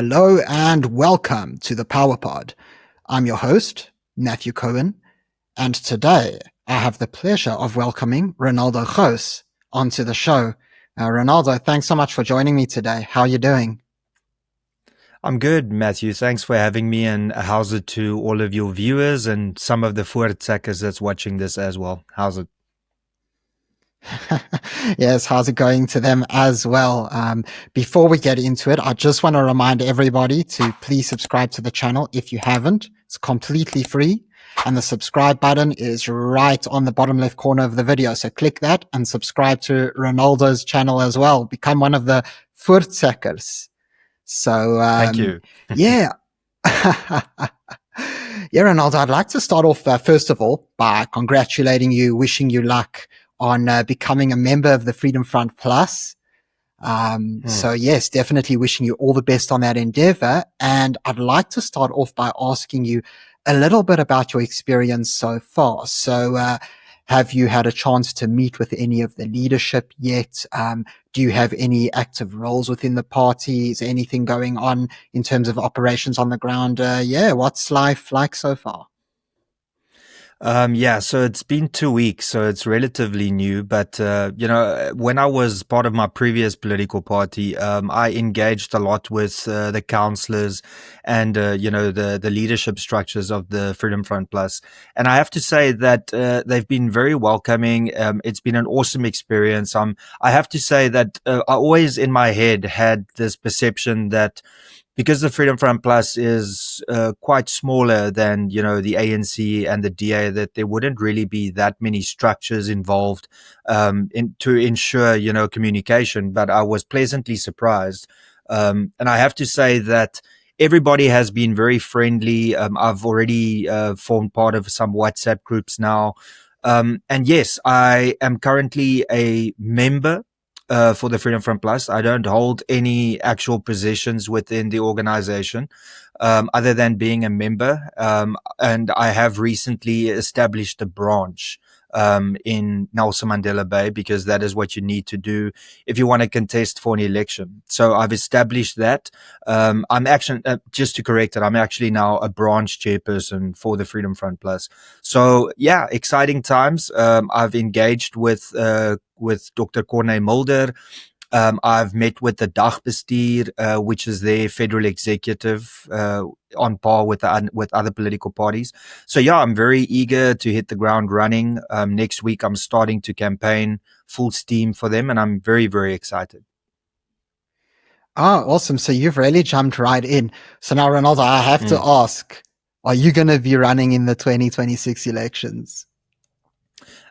Hello and welcome to the Power Pod. I'm your host, Matthew Cohen, and today I have the pleasure of welcoming Renaldo Gouws onto the show. Renaldo, thanks so much for joining me today. How are you doing? I'm good, Matthew. Thanks for having me, and how's it to all of your viewers and some of the voortsekkers that's watching this as well? How's it? Yes, how's it going to them as well? Before we get into it, I just want to remind everybody to please subscribe to the channel if you haven't. It's completely free, and the subscribe button is right on the bottom left corner of the video. So click that and subscribe to Ronaldo's channel as well. Become one of the voortsekkers. So, Thank you. yeah. Yeah, Ronaldo, I'd like to start off, first of all, by congratulating you, wishing you luck on becoming a member of the Freedom Front Plus. So, yes, definitely wishing you all the best on that endeavor. And I'd like to start off by asking you a little bit about your experience so far. So, have you had a chance to meet with any of the leadership yet? Do you have any active roles within the party? Is there anything going on in terms of operations on the ground? Yeah, what's life like so far? Yeah, so it's been 2 weeks, so it's relatively new. But when I was part of my previous political party, I engaged a lot with the councillors and the leadership structures of the Freedom Front Plus. And I have to say that they've been very welcoming. It's been an awesome experience. I have to say that I always in my head had this perception that because the Freedom Front Plus is quite smaller than the ANC and the DA, that there wouldn't really be that many structures involved to ensure communication. But I was pleasantly surprised, and I have to say that everybody has been very friendly. I've already formed part of some WhatsApp groups now, and yes, I am currently a member for the Freedom Front Plus. I don't hold any actual positions within the organization other than being a member. And I have recently established a branch in Nelson Mandela Bay, because that is what you need to do if you want to contest for an election. So I've established that. I'm actually, just to correct it, I'm actually now a branch chairperson for the Freedom Front Plus. So yeah, exciting times. I've engaged with Dr. Corne Mulder. I've met with the Dagbestuur, which is their federal executive, on par with with other political parties. So yeah, I'm very eager to hit the ground running. Next week, I'm starting to campaign full steam for them, and I'm very, very excited. Oh, awesome. So you've really jumped right in. So now, Ronaldo, I have to ask, are you going to be running in the 2026 elections?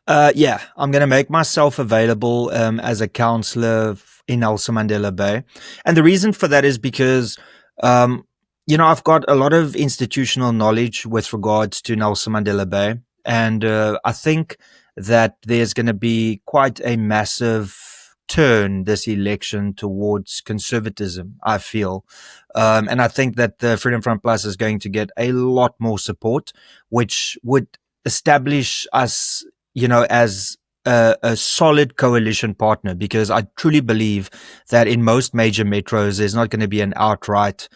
Yeah, I'm going to make myself available as a councillor in Nelson Mandela Bay. And the reason for that is because, I've got a lot of institutional knowledge with regards to Nelson Mandela Bay. And I think that there's going to be quite a massive turn this election towards conservatism, I feel. And I think that the Freedom Front Plus is going to get a lot more support, which would establish us as a solid coalition partner, because I truly believe that in most major metros, there's not going to be an outright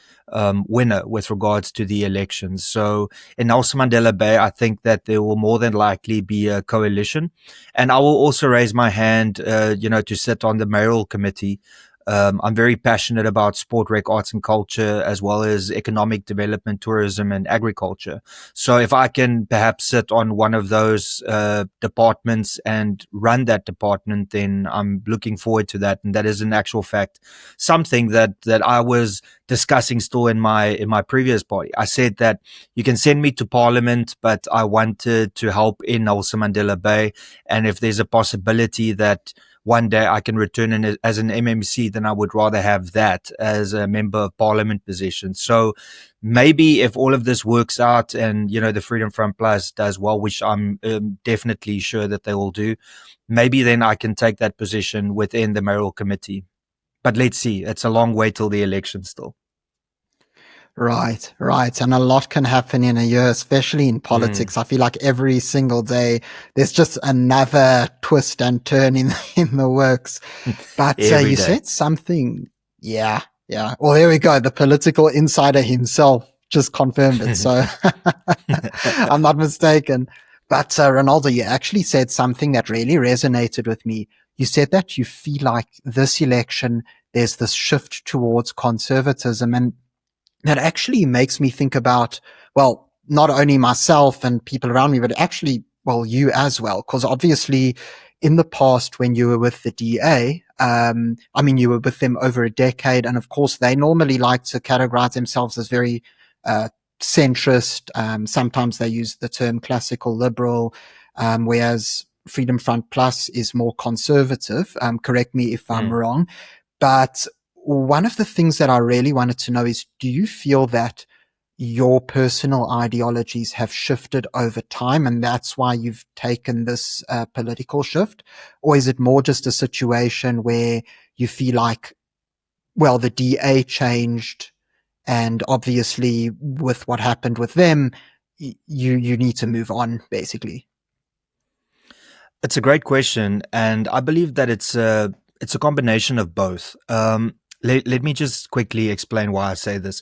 winner with regards to the elections. So in Nelson Mandela Bay, I think that there will more than likely be a coalition. And I will also raise my hand, to sit on the mayoral committee. I'm very passionate about sport, rec, arts and culture, as well as economic development, tourism and agriculture. So if I can perhaps sit on one of those departments and run that department, then I'm looking forward to that. And that is in actual fact something that I was discussing still in my previous party. I said that you can send me to parliament, but I wanted to help in Nelson Mandela Bay. And if there's a possibility that one day I can return as an MMC, then I would rather have that as a member of parliament position. So maybe if all of this works out and, the Freedom Front Plus does well, which I'm definitely sure that they will do, maybe then I can take that position within the mayoral committee. But let's see. It's a long way till the election still. Right, right. And a lot can happen in a year, especially in politics. I feel like every single day there's just another twist and turn in in the works. But Every you day. said something, yeah, Yeah. Well, there we go. The political insider himself just confirmed it. So I'm not mistaken. But Ronaldo, you actually said something that really resonated with me. You said that you feel like this election, there's this shift towards conservatism. And that actually makes me think about, well, not only myself and people around me, but actually, well, you as well. Because obviously, in the past, when you were with the DA, I mean, you were with them over a decade. And of course, they normally like to categorize themselves as very uh, centrist. Sometimes they use the term classical liberal, whereas Freedom Front Plus is more conservative. Correct me if I'm Mm. wrong. But one of the things that I really wanted to know is, do you feel that your personal ideologies have shifted over time and that's why you've taken this political shift? Or is it more just a situation where you feel like, well, the DA changed and obviously with what happened with them, you need to move on, basically? It's a great question, and I believe that it's a combination of both. Let me just quickly explain why I say this.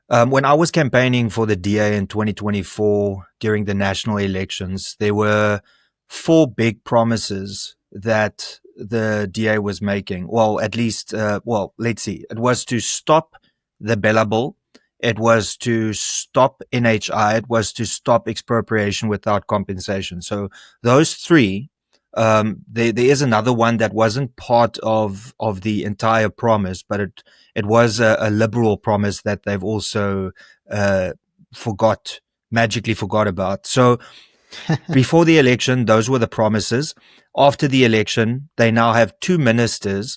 When I was campaigning for the DA in 2024 during the national elections, there were four big promises that the DA was making. Well, at least, let's see. It was to stop the Bella Bill. It was to stop NHI. It was to stop expropriation without compensation. So those three. There is another one that wasn't part of the entire promise, but it was a liberal promise that they've also magically forgot about. So before the election, those were the promises. After the election, they now have two ministers,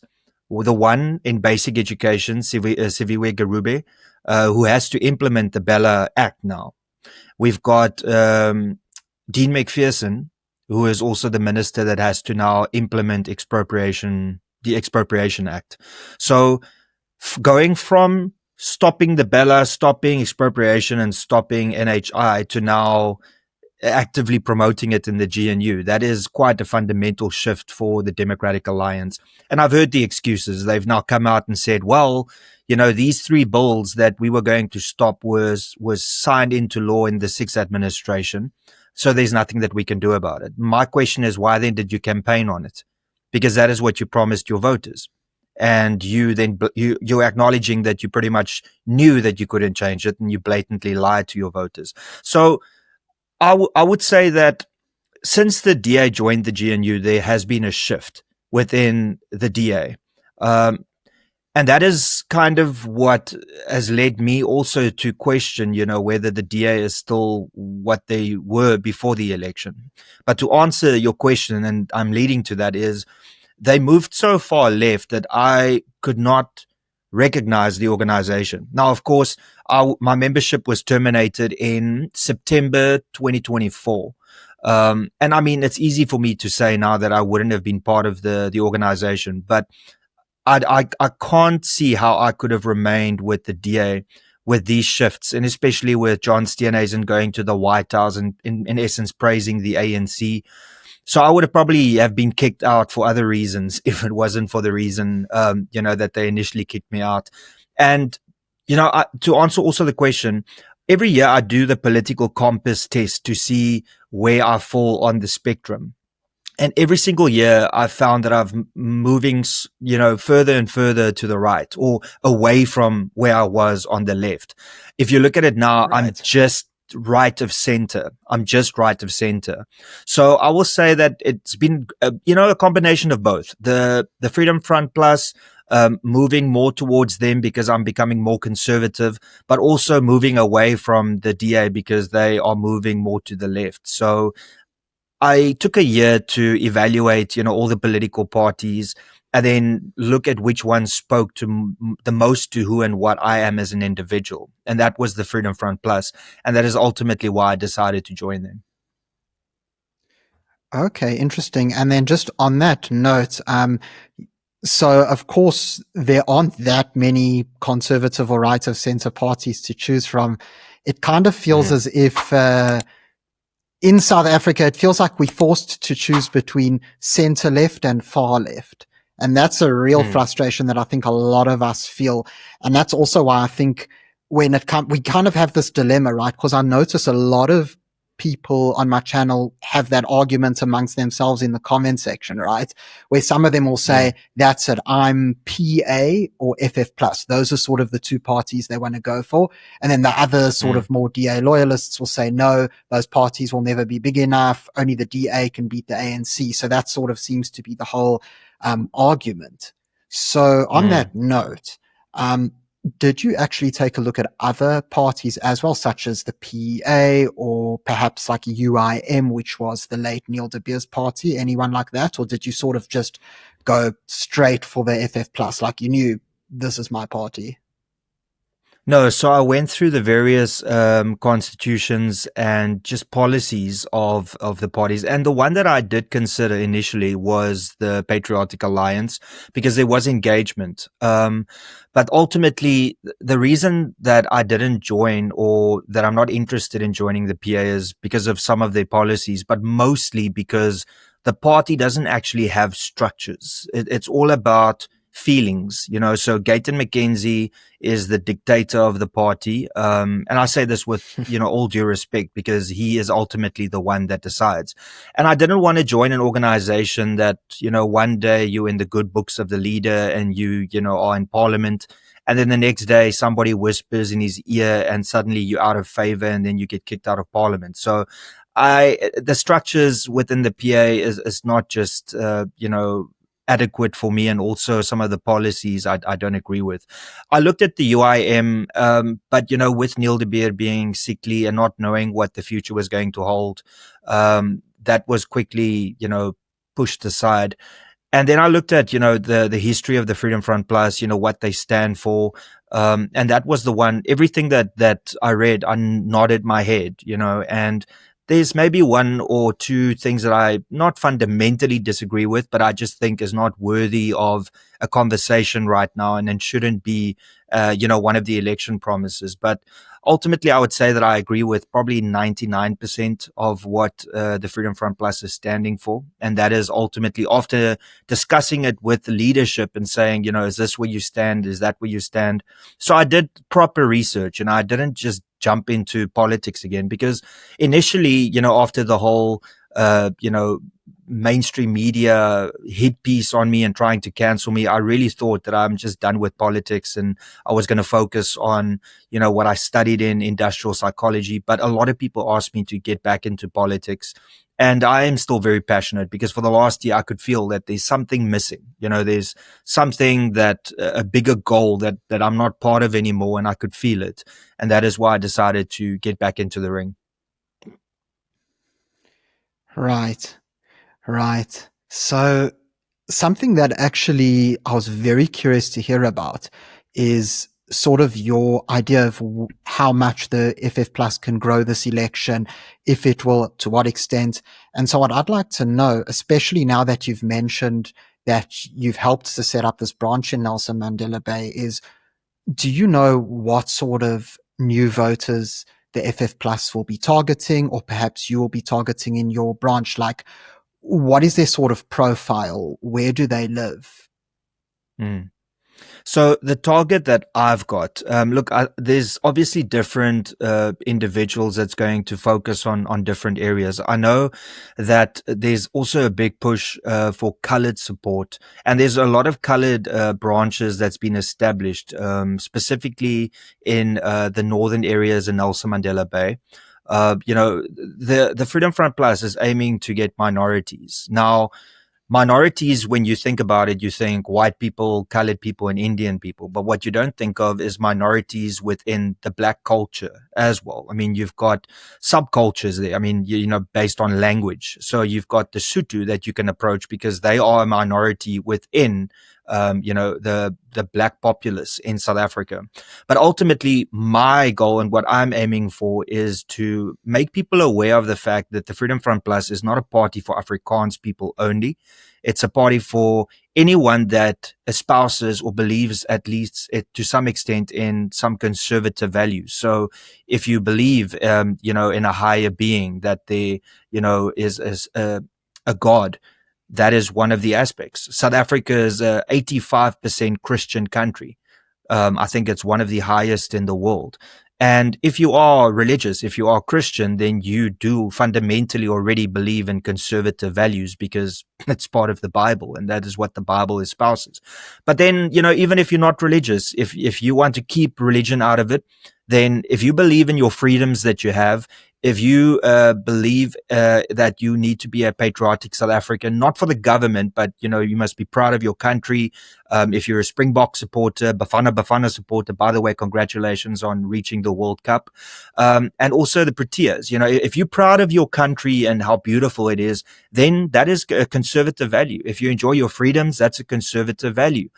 the one in basic education, Siviwe Garube, who has to implement the Bella Act now. We've got Dean McPherson, who is also the minister that has to now implement the Expropriation Act. So going from stopping the Bella, stopping expropriation and stopping NHI to now actively promoting it in the GNU, that is quite a fundamental shift for the Democratic Alliance. And I've heard the excuses. They've now come out and said, well, these three bills that we were going to stop was signed into law in the sixth administration. So there's nothing that we can do about it. My question is, why then did you campaign on it? Because that is what you promised your voters. And you're acknowledging that you pretty much knew that you couldn't change it and you blatantly lied to your voters. So I would say that since the DA joined the GNU, there has been a shift within the DA. And that is kind of what has led me also to question, whether the DA is still what they were before the election. But to answer your question, and I'm leading to that, is they moved so far left that I could not recognize the organization. Now, of course, my membership was terminated in September 2024. And I mean, it's easy for me to say now that I wouldn't have been part of the organization, but I can't see how I could have remained with the DA with these shifts, and especially with John Steenhuisen going to the White House and in essence praising the ANC. So I would have probably have been kicked out for other reasons if it wasn't for the reason, that they initially kicked me out. And, to answer also the question, every year I do the political compass test to see where I fall on the spectrum. And every single year I've found that I'm moving, further and further to the right or away from where I was on the left. If you look at it now, right. I'm just right of center. So I will say that it's been, a combination of both. The Freedom Front Plus, moving more towards them because I'm becoming more conservative, but also moving away from the DA because they are moving more to the left. So I took a year to evaluate, all the political parties and then look at which one spoke to the most to who and what I am as an individual. And that was the Freedom Front Plus. And that is ultimately why I decided to join them. Okay, interesting. And then just on that note, so of course there aren't that many conservative or right of center parties to choose from. It kind of feels as if in South Africa, it feels like we're forced to choose between center left and far left. And that's a real Mm, frustration that I think a lot of us feel. And that's also why I think when it comes, we kind of have this dilemma, right? Because I notice a lot of people on my channel have that argument amongst themselves in the comment section, right? Where some of them will mm, say, that's it, I'm PA or FF plus. Those are sort of the two parties they want to go for. And then the other sort mm, of more DA loyalists will say, no, those parties will never be big enough. Only the DA can beat the ANC. So that sort of seems to be the whole argument. So on mm. that note, did you actually take a look at other parties as well, such as the PA or perhaps like UIM, which was the late Neil de Beers party? Anyone like that? Or did you sort of just go straight for the FF plus, like you knew this is my party? No, so I went through the various constitutions and just policies of the parties, and the one that I did consider initially was the Patriotic Alliance because there was engagement. But ultimately, the reason that I didn't join or that I'm not interested in joining the PA is because of some of their policies, but mostly because the party doesn't actually have structures. It's all about feelings, you know. So Gayton McKenzie is the dictator of the party. And I say this with, you know, all due respect because he is ultimately the one that decides. And I didn't want to join an organization that, you know, one day you're in the good books of the leader and you know, are in parliament. And then the next day somebody whispers in his ear and suddenly you're out of favor and then you get kicked out of parliament. So the structures within the PA is not just, you know, adequate for me, and also some of the policies I don't agree with. I looked at the UIM, but you know, with Neil de Beer being sickly and not knowing what the future was going to hold, that was quickly, you know, pushed aside. And then I looked at, you know, the history of the Freedom Front Plus, you know, what they stand for. And that was the one, everything that I read, I nodded my head, you know, and there's maybe one or two things that I not fundamentally disagree with, but I just think is not worthy of a conversation right now and then shouldn't be, you know, one of the election promises. But ultimately, I would say that I agree with probably 99% of what the Freedom Front Plus is standing for. And that is ultimately after discussing it with the leadership and saying, you know, is this where you stand? Is that where you stand? So I did proper research and I didn't just jump into politics again because initially, you know, after the whole, you know, mainstream media hit piece on me and trying to cancel me, I really thought that I'm just done with politics and I was going to focus on, you know, what I studied in industrial psychology. But a lot of people asked me to get back into politics. And I am still very passionate because for the last year, I could feel that there's something missing. You know, there's something that a bigger goal that I'm not part of anymore, and I could feel it. And that is why I decided to get back into the ring. Right, right. So something that actually I was very curious to hear about is sort of your idea of how much the FF Plus can grow this election, if it will, to what extent. And so what I'd like to know, especially now that you've mentioned that you've helped to set up this branch in Nelson Mandela Bay, is do you know what sort of new voters the FF Plus will be targeting, or perhaps you will be targeting in your branch? Like, what is their sort of profile? Where do they live? Mm. So the target that I've got, look, there's obviously different individuals that's going to focus on different areas. I know that there's also a big push for colored support, and there's a lot of colored branches that's been established, specifically in the northern areas in Nelson Mandela Bay. You know, the Freedom Front Plus is aiming to get minorities now. Minorities, when you think about it, you think white people, colored people, and Indian people. But what you don't think of is minorities within the black culture as well. I mean, you've got subcultures there. I mean, you know, based on language. So you've got the Sotho that you can approach because they are a minority within, you know, the black populace in South Africa. But ultimately, my goal and what I'm aiming for is to make people aware of the fact that the Freedom Front Plus is not a party for Afrikaans people only. It's a party for anyone that espouses or believes, at least to some extent, in some conservative values. So if you believe, you know, in a higher being, that there, you know, is a God, that is one of the aspects. South Africa is a 85% Christian country. I think it's one of the highest in the world. And if you are religious, if you are Christian, then you do fundamentally already believe in conservative values because it's part of the Bible and that is what the Bible espouses. But then, even if you're not religious, if you want to keep religion out of it, then if you believe in your freedoms that you have, if you believe that you need to be a patriotic South African, not for the government, but you must be proud of your country. If you're a Springbok supporter, Bafana supporter, by the way, congratulations on reaching the World Cup, and also the Proteas. If you're proud of your country and how beautiful it is, then that is a conservative value. If you enjoy your freedoms, that's a conservative value.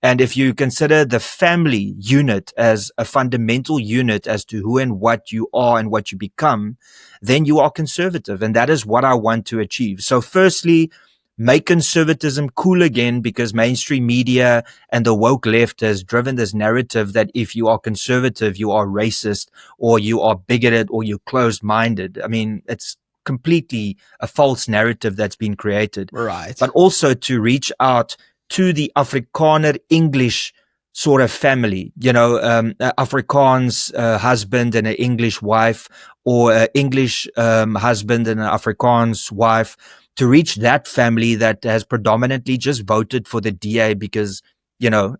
And if you consider the family unit as a fundamental unit as to who and what you are and what you become, then you are conservative. And that is what I want to achieve. So firstly, make conservatism cool again, because mainstream media and the woke left has driven this narrative that if you are conservative, you are racist or you are bigoted or you're closed-minded. I mean, it's completely a false narrative that's been created. Right. But also to reach out to the Afrikaner English sort of family, Afrikaans husband and an English wife, or an English husband and an Afrikaans wife, to reach that family that has predominantly just voted for the DA because,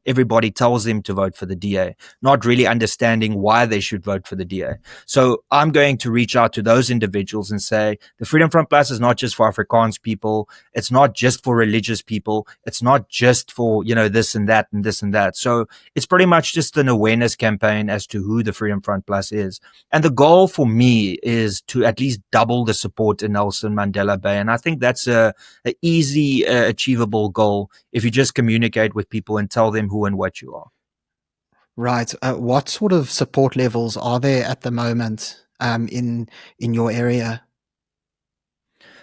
everybody tells them to vote for the DA, not really understanding why they should vote for the DA. So I'm going to reach out to those individuals and say, the Freedom Front Plus is not just for Afrikaans people. It's not just for religious people. It's not just for, this and that and this and that. So it's pretty much just an awareness campaign as to who the Freedom Front Plus is. And the goal for me is to at least double the support in Nelson Mandela Bay. And I think that's a easy, achievable goal if you just communicate with people and tell them who and what you are. Right. What sort of support levels are there at the moment in your area?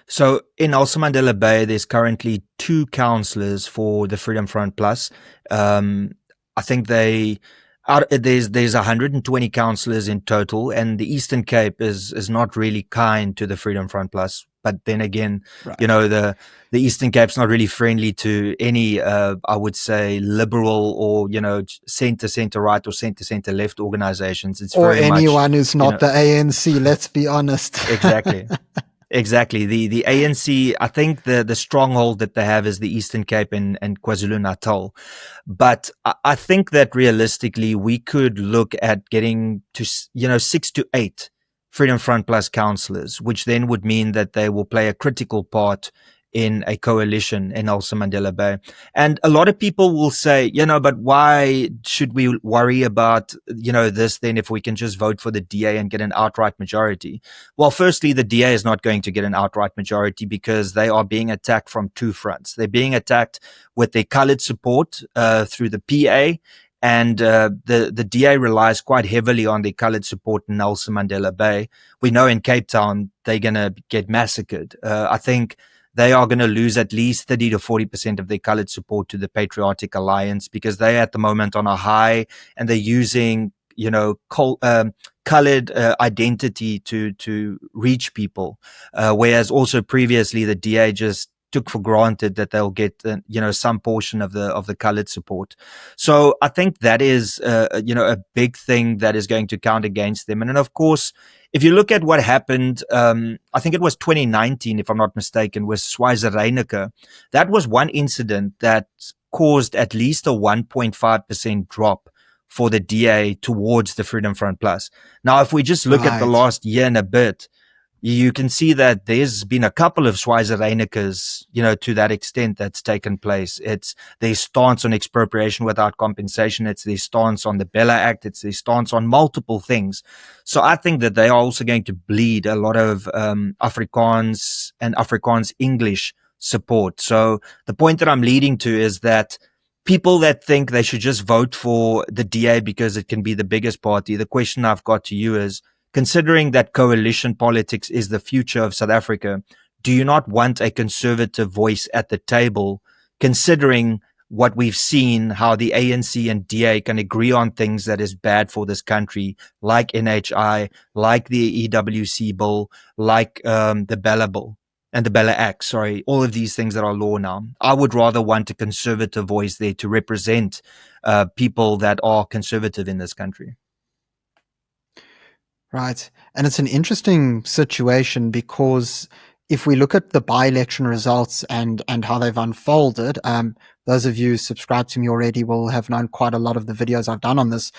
So in Nelson Mandela Bay, there's currently 2 councillors for the Freedom Front Plus. I think there's 120 councillors in total, and the Eastern Cape is not really kind to the Freedom Front Plus. But then again, Right. The Eastern Cape's not really friendly to any, I would say, liberal or, center right or center left organizations. It's Or very anyone much, who's not the ANC, let's be honest. Exactly. Exactly. The ANC, I think the stronghold that they have is the Eastern Cape and KwaZulu-Natal. But I think that realistically, we could look at getting to, 6 to 8 Freedom Front Plus councillors, which then would mean that they will play a critical part in a coalition in Nelson Mandela Bay. And a lot of people will say, but why should we worry about, this then if we can just vote for the DA and get an outright majority? Well, firstly, the DA is not going to get an outright majority because they are being attacked from 2 fronts. They're being attacked with their colored support through the PA. And the DA relies quite heavily on the colored support in Nelson Mandela Bay. We know in Cape Town, they're going to get massacred. I think they are going to lose at least 30 to 40% of their colored support to the Patriotic Alliance because they're at the moment on a high and they're using, colored identity to reach people. Whereas also previously the DA just took for granted that they'll get, some portion of the colored support. So I think that is, a big thing that is going to count against them. And then, of course, if you look at what happened, I think it was 2019, if I'm not mistaken, with Schweizer-Reinicke, that was one incident that caused at least a 1.5% drop for the DA towards the Freedom Front Plus. Now, if we just look at the last year and a bit, you can see that there's been a couple of Schweizer-Reinickes, to that extent that's taken place. It's their stance on expropriation without compensation. It's their stance on the Bella Act. It's their stance on multiple things. So I think that they are also going to bleed a lot of Afrikaans and Afrikaans English support. So the point that I'm leading to is that people that think they should just vote for the DA because it can be the biggest party, the question I've got to you is, considering that coalition politics is the future of South Africa, do you not want a conservative voice at the table, considering what we've seen, how the ANC and DA can agree on things that is bad for this country, like NHI, like the EWC bill, like the Bella bill? and the Bella Act, sorry, all of these things that are law now. I would rather want a conservative voice there to represent people that are conservative in this country. Right. And it's an interesting situation because if we look at the by-election results and how they've unfolded, those of you who subscribe to me already will have known quite a lot of the videos I've done on this.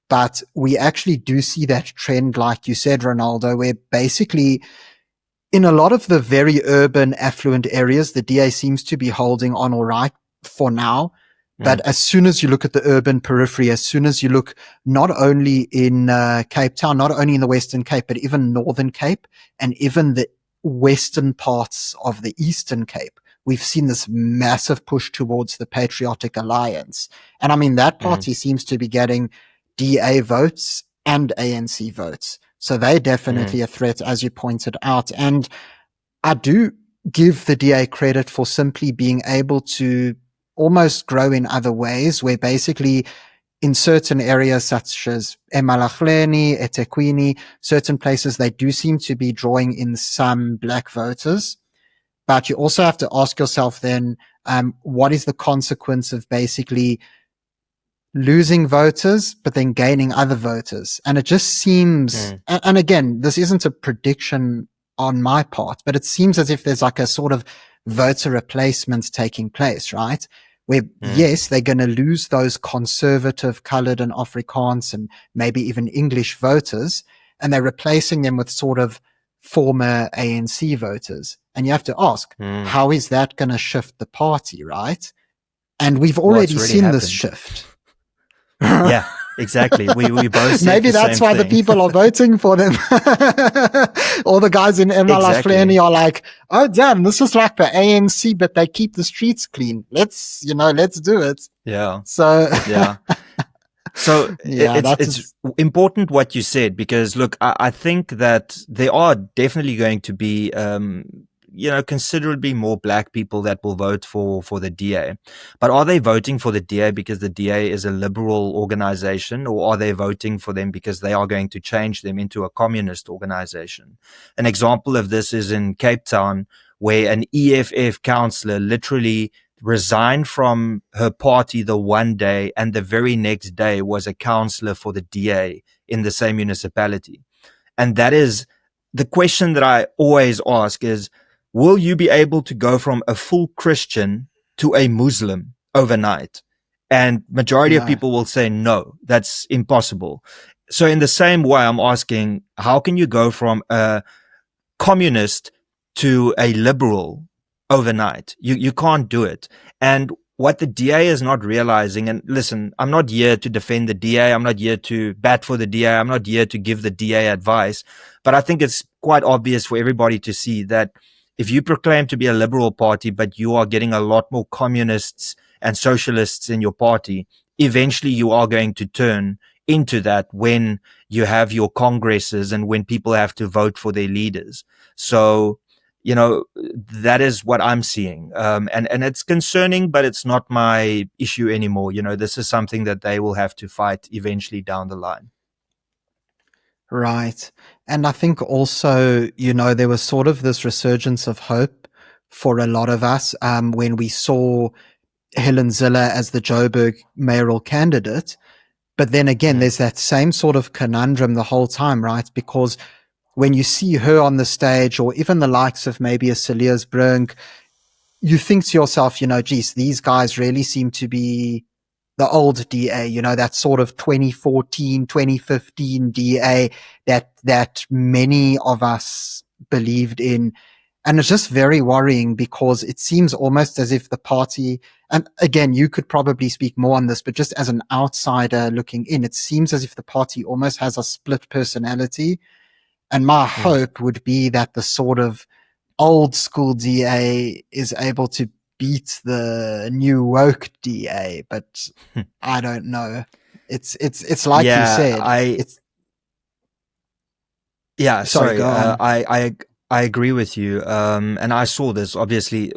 But we actually do see that trend, like you said, Ronaldo, where basically in a lot of the very urban, affluent areas, the DA seems to be holding on all right for now. But as soon as you look at the urban periphery, as soon as you look not only in Cape Town, not only in the Western Cape, but even Northern Cape and even the western parts of the Eastern Cape, we've seen this massive push towards the Patriotic Alliance. And I mean, that party seems to be getting DA votes and ANC votes. So they're definitely a threat, as you pointed out. And I do give the DA credit for simply being able to almost grow in other ways, where basically in certain areas such as eMalahleni, eThekwini, certain places, they do seem to be drawing in some black voters. But you also have to ask yourself then, what is the consequence of basically losing voters, but then gaining other voters? And it just seems, and again, this isn't a prediction on my part, but it seems as if there's like a sort of voter replacement taking place, right? Where, yes, they're going to lose those conservative colored and Afrikaans and maybe even English voters, and they're replacing them with sort of former ANC voters. And you have to ask, how is that going to shift the party, right? And we've already seen this shift. Yeah, exactly. We both said maybe that's why the people are voting for them. All the guys in eMalahleni are like, oh damn, this is like the ANC, but they keep the streets clean. Let's do it. Yeah. So yeah. So yeah, it's important what you said, because look, I think that there are definitely going to be considerably more black people that will vote for the DA. But are they voting for the DA because the DA is a liberal organization, or are they voting for them because they are going to change them into a communist organization? An example of this is in Cape Town, where an EFF councillor literally resigned from her party the one day, and the very next day was a councillor for the DA in the same municipality. And that is the question that I always ask is, will you be able to go from a full Christian to a Muslim overnight? And majority of people will say, no, that's impossible. So in the same way, I'm asking, how can you go from a communist to a liberal overnight? You can't do it. And what the DA is not realizing, and listen, I'm not here to defend the DA. I'm not here to bat for the DA. I'm not here to give the DA advice. But I think it's quite obvious for everybody to see that if you proclaim to be a liberal party, but you are getting a lot more communists and socialists in your party, eventually you are going to turn into that when you have your congresses and when people have to vote for their leaders. So, that is what I'm seeing. And it's concerning, but it's not my issue anymore. This is something that they will have to fight eventually down the line. Right. And I think also, there was sort of this resurgence of hope for a lot of us when we saw Helen Zille as the Joburg mayoral candidate. But then again, there's that same sort of conundrum the whole time, right? Because when you see her on the stage, or even the likes of maybe a Cilliers Brink, you think to yourself, geez, these guys really seem to be the old DA, that sort of 2014, 2015 DA that many of us believed in. And it's just very worrying, because it seems almost as if the party, and again, you could probably speak more on this, but just as an outsider looking in, it seems as if the party almost has a split personality. And my hope would be that the sort of old school DA is able to beat the new woke DA, but I don't know. It's like you said. Sorry. I agree with you. And I saw this, obviously.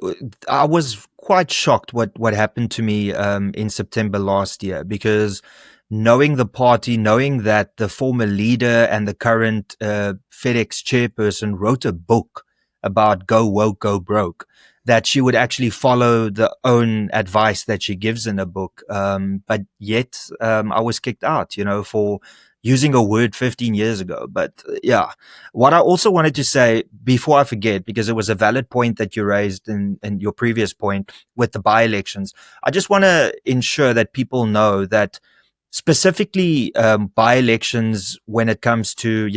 I was quite shocked what happened to me in September last year, because knowing the party, knowing that the former leader and the current FedEx chairperson wrote a book about go woke, go broke, that she would actually follow the own advice that she gives in a book. But yet, I was kicked out, for using a word 15 years ago. But yeah, what I also wanted to say before I forget, because it was a valid point that you raised in your previous point with the by-elections, I just want to ensure that people know that specifically by-elections, when it comes to,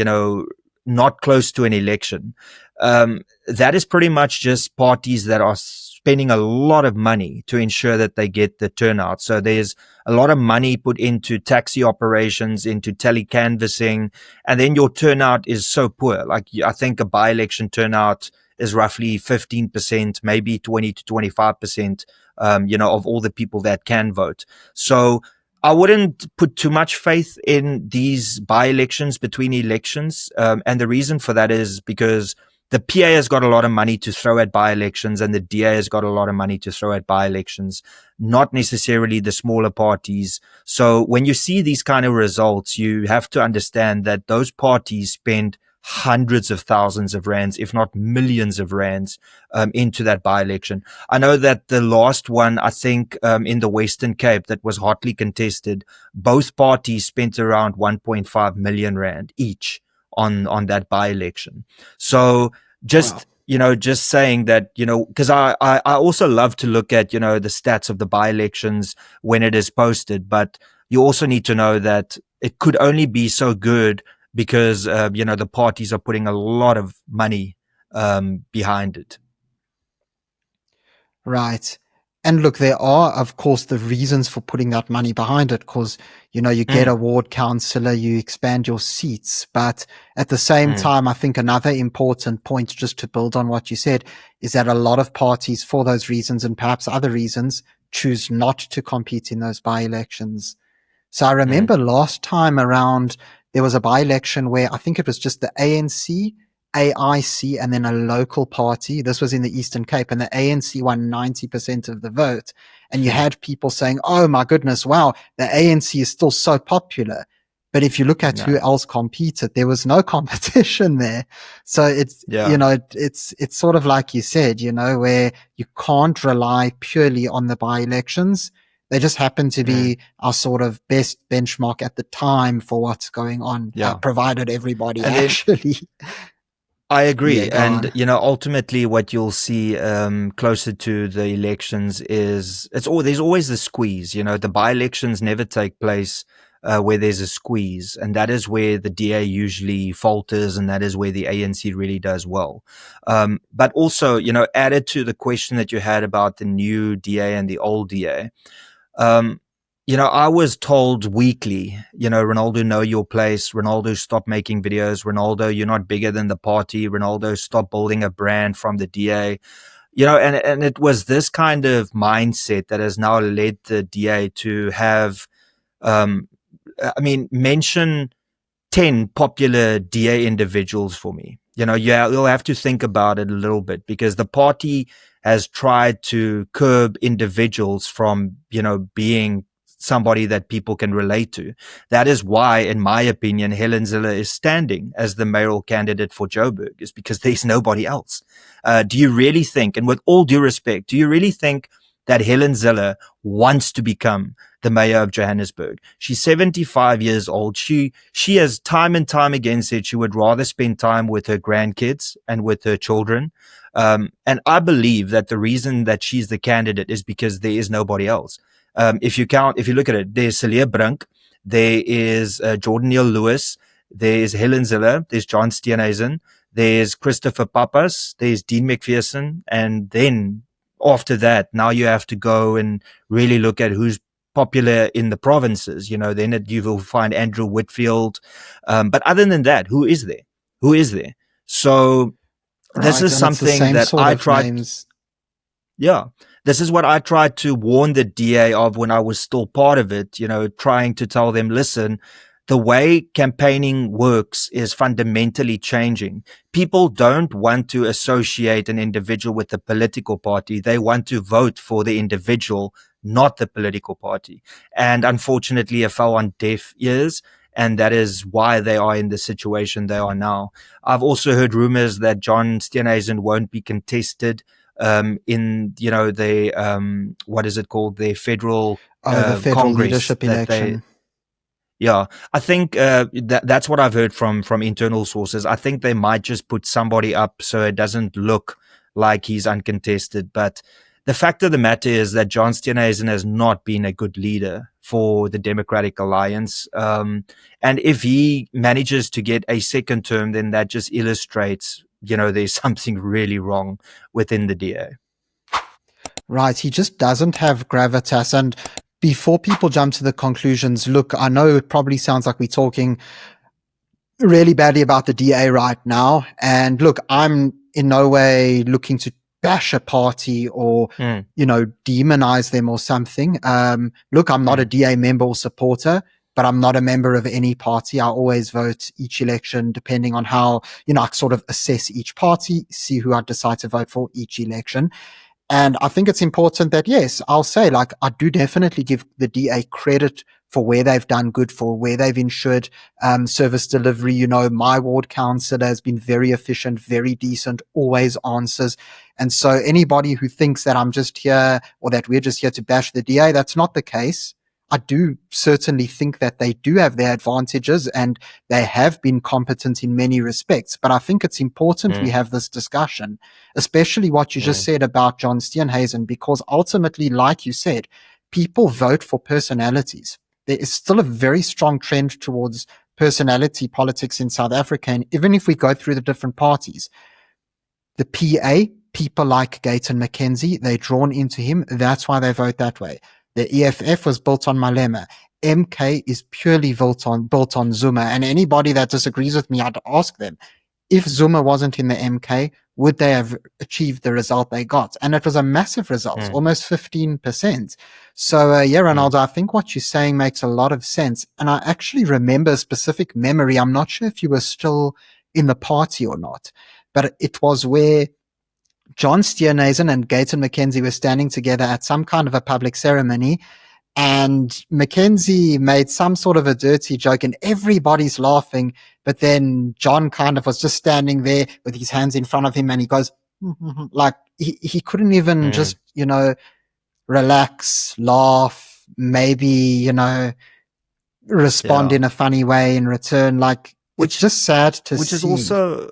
not close to an election, that is pretty much just parties that are spending a lot of money to ensure that they get the turnout. So there's a lot of money put into taxi operations, into telecanvassing, and then your turnout is so poor. Like, I think a by-election turnout is roughly 15%, maybe 20 to 25%, of all the people that can vote. So I wouldn't put too much faith in these by-elections between elections. And the reason for that is because the PA has got a lot of money to throw at by-elections, and the DA has got a lot of money to throw at by-elections, not necessarily the smaller parties. So when you see these kind of results, you have to understand that those parties spend hundreds of thousands of rands, if not millions of rands, into that by-election. I know that the last one, I think, in the Western Cape, that was hotly contested, both parties spent around 1.5 million rand each on that by-election. So just, Wow. just saying that, because I also love to look at, the stats of the by-elections when it is posted, but you also need to know that it could only be so good because, the parties are putting a lot of money behind it. Right. And look, there are, of course, the reasons for putting that money behind it, because, you get Mm, a ward councillor, you expand your seats. But at the same mm, time, I think another important point, just to build on what you said, is that a lot of parties, for those reasons and perhaps other reasons, choose not to compete in those by-elections. So I mm, remember last time around, there was a by-election where I think it was just the ANC, AIC, and then a local party. This was in the Eastern Cape, and the ANC won 90% of the vote. And you mm, had people saying, oh my goodness, wow, the ANC is still so popular. But if you look at who no, else competed, there was no competition there. So it's, yeah, it's sort of like you said, where you can't rely purely on the by-elections. They just happen to mm, be our sort of best benchmark at the time for what's going on, yeah. provided everybody And then actually. I Yeah, agree. go And, on. ultimately what you'll see closer to the elections is there's always the squeeze. The by-elections never take place where there's a squeeze. And that is where the DA usually falters, and that is where the ANC really does well. But also, added to the question that you had about the new DA and the old DA, um, I was told weekly, Ronaldo, know your place. Ronaldo, stop making videos. Ronaldo, you're not bigger than the party. Ronaldo, stop building a brand from the DA. And it was this kind of mindset that has now led the DA to have, um, mention 10 popular DA individuals for me. Yeah, you'll have to think about it a little bit, because the party has tried to curb individuals from, being somebody that people can relate to. That is why, in my opinion, Helen Zille is standing as the mayoral candidate for Joburg, is because there's nobody else. Do you really think, and with all due respect, do you really think that Helen Zille wants to become the mayor of Johannesburg? She's 75 years old. She has time and time again said she would rather spend time with her grandkids and with her children. And I believe that the reason that she's the candidate is because there is nobody else. If you look at it, there's Celia Brink, there is Jordan Neal Lewis, there's Helen Zille, there's John Steenhuisen, there's Christopher Pappas, there's Dean McPherson, and then after that, now you have to go and really look at who's popular in the provinces. Then you will find Andrew Whitfield. But other than that, who is there? Who is there? So this Right. is And it's the something same that sort I of tried. names. Yeah. This is what I tried to warn the DA of when I was still part of it, trying to tell them, listen, the way campaigning works is fundamentally changing. People don't want to associate an individual with a political party. They want to vote for the individual, not the political party. And unfortunately, it fell on deaf ears. and that is why they are in the situation they are now. I've also heard rumors that John Steenhuisen won't be contested in the what is it called, the federal The federal Congress leadership that they. election. Yeah, I think that's what I've heard from internal sources. I think they might just put somebody up so it doesn't look like he's uncontested. But the fact of the matter is that John Steenhuisen has not been a good leader for the Democratic Alliance. And if he manages to get a second term, then that just illustrates, there's something really wrong within the DA. Right. He just doesn't have gravitas. And before people jump to the conclusions, look, I know it probably sounds like we're talking really badly about the DA right now. And look, I'm in no way looking to bash a party or, demonize them or something. Look, I'm not a DA member or supporter, but I'm not a member of any party. I always vote each election depending on how, I sort of assess each party, see who I decide to vote for each election. And I think it's important that, yes, I'll say, like, I do definitely give the DA credit for where they've done good, for where they've ensured service delivery. My ward councillor has been very efficient, very decent, always answers. And so anybody who thinks that I'm just here or that we're just here to bash the DA, that's not the case. I do certainly think that they do have their advantages and they have been competent in many respects. But I think it's important we have this discussion, especially what you just said about John Steenhuisen, because ultimately, like you said, people vote for personalities. There is still a very strong trend towards personality politics in South Africa. And even if we go through the different parties, the PA, people like Gayton McKenzie, they're drawn into him. That's why they vote that way. The EFF was built on Malema. MK is purely built on Zuma. And anybody that disagrees with me, I'd ask them, if Zuma wasn't in the MK, would they have achieved the result they got? And it was a massive result, almost 15%. So, Renaldo, I think what you're saying makes a lot of sense. And I actually remember a specific memory. I'm not sure if you were still in the party or not, but it was where John Steenhuisen and Gayton McKenzie were standing together at some kind of a public ceremony, and McKenzie made some sort of a dirty joke and everybody's laughing. But then John kind of was just standing there with his hands in front of him and he goes, like he couldn't even just, relax, laugh, maybe, respond in a funny way in return. Like, it's just sad to see. Which is also,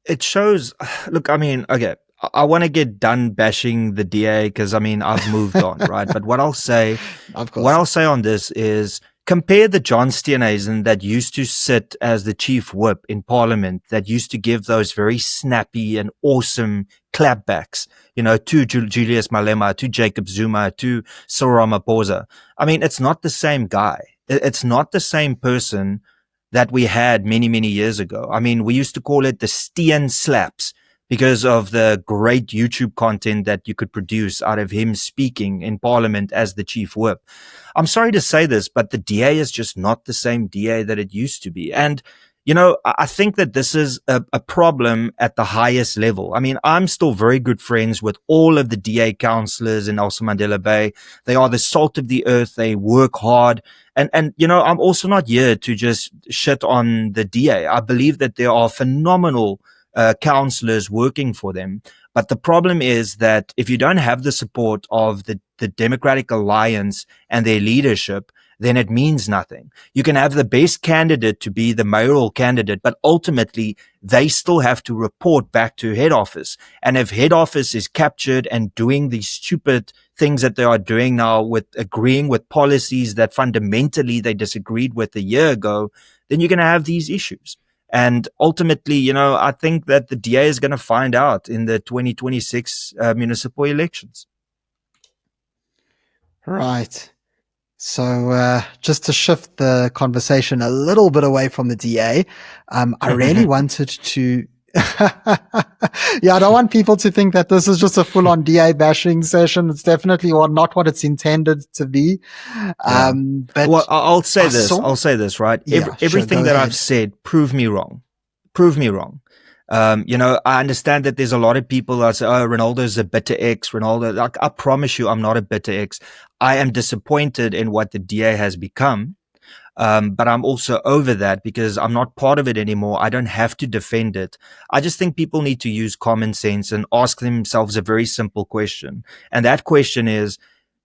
it shows, look, I mean, okay, I want to get done bashing the DA because, I mean, I've moved on, right? But what I'll say on this is compare the John Steenhuisen that used to sit as the chief whip in Parliament, that used to give those very snappy and awesome clapbacks, to Julius Malema, to Jacob Zuma, to Cyril Ramaphosa. I mean, it's not the same guy. It's not the same person that we had many, many years ago. I mean, we used to call it the Steen slaps, because of the great YouTube content that you could produce out of him speaking in Parliament as the chief whip. I'm sorry to say this, but the DA is just not the same DA that it used to be. And, I think that this is a problem at the highest level. I mean, I'm still very good friends with all of the DA councillors in Nelson Mandela Bay. They are the salt of the earth. They work hard. And I'm also not here to just shit on the DA. I believe that there are phenomenal councillors working for them. But the problem is that if you don't have the support of the Democratic Alliance and their leadership, then it means nothing. You can have the best candidate to be the mayoral candidate, but ultimately they still have to report back to head office. And if head office is captured and doing these stupid things that they are doing now, with agreeing with policies that fundamentally they disagreed with a year ago, then you're going to have these issues. And ultimately, I think that the DA is going to find out in the 2026 municipal elections. Right. So just to shift the conversation a little bit away from the DA, I really wanted to I don't want people to think that this is just a full-on DA bashing session. It's definitely not what it's intended to be. But well, I'll say this, right? Everything that I've said, prove me wrong. I understand that there's a lot of people that say, oh, Ronaldo's a bitter X. I promise you, I'm not a bitter X. I am disappointed in what the DA has become. But I'm also over that because I'm not part of it anymore. I don't have to defend it. I just think people need to use common sense and ask themselves a very simple question. And that question is,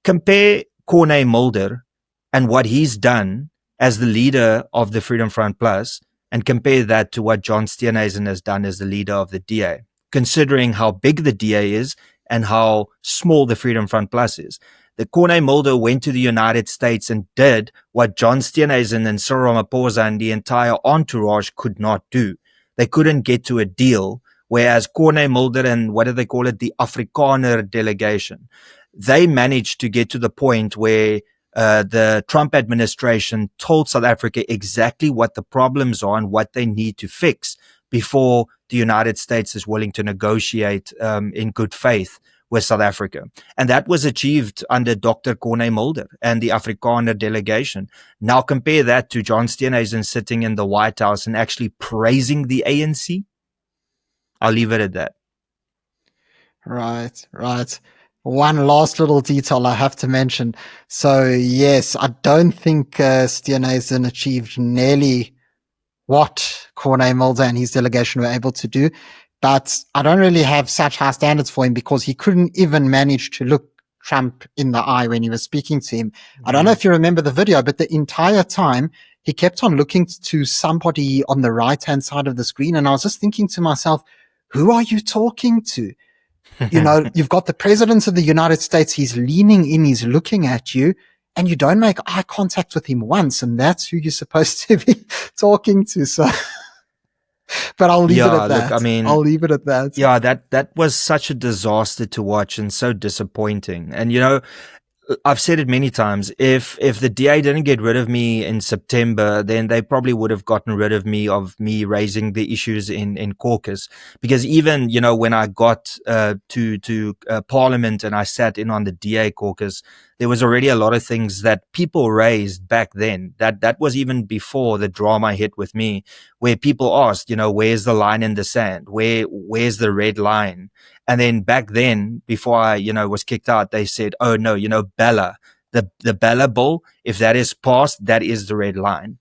compare Corne Mulder and what he's done as the leader of the Freedom Front Plus, and compare that to what John Steenhuisen has done as the leader of the DA, considering how big the DA is and how small the Freedom Front Plus is. The Corne Mulder went to the United States and did what John Steenhuisen and Cyril Ramaphosa and the entire entourage could not do. They couldn't get to a deal, whereas Corne Mulder and what do they call it, the Afrikaner delegation, they managed to get to the point where the Trump administration told South Africa exactly what the problems are and what they need to fix before the United States is willing to negotiate in good faith with South Africa. And that was achieved under Dr. Corne Mulder and the Afrikaner delegation. Now compare that to John Steenhuisen sitting in the White House and actually praising the ANC. I'll leave it at that. Right, right. One last little detail I have to mention. So yes, I don't think Steenhuisen achieved nearly what Corne Mulder and his delegation were able to do, but I don't really have such high standards for him because he couldn't even manage to look Trump in the eye when he was speaking to him. I don't know if you remember the video, but the entire time he kept on looking to somebody on the right-hand side of the screen, and I was just thinking to myself, who are you talking to? You know, you've got the president of the United States. He's leaning in. He's looking at you and you don't make eye contact with him once. And that's who you're supposed to be talking to. So, but I'll leave it at that. Look, I mean, I'll leave it at that. Yeah, that was such a disaster to watch and so disappointing. And, you know, I've said it many times. If the DA didn't get rid of me in September, then they probably would have gotten rid of me raising the issues in caucus. Because even, you know, when I got to Parliament and I sat in on the DA caucus, there was already a lot of things that people raised back then. That was even before the drama hit with me, where people asked, you know, where's the line in the sand? Where's the red line? And then back then, before I, you know, was kicked out, they said, oh no, you know, Bella, the Bella bill, if that is passed, that is the red line.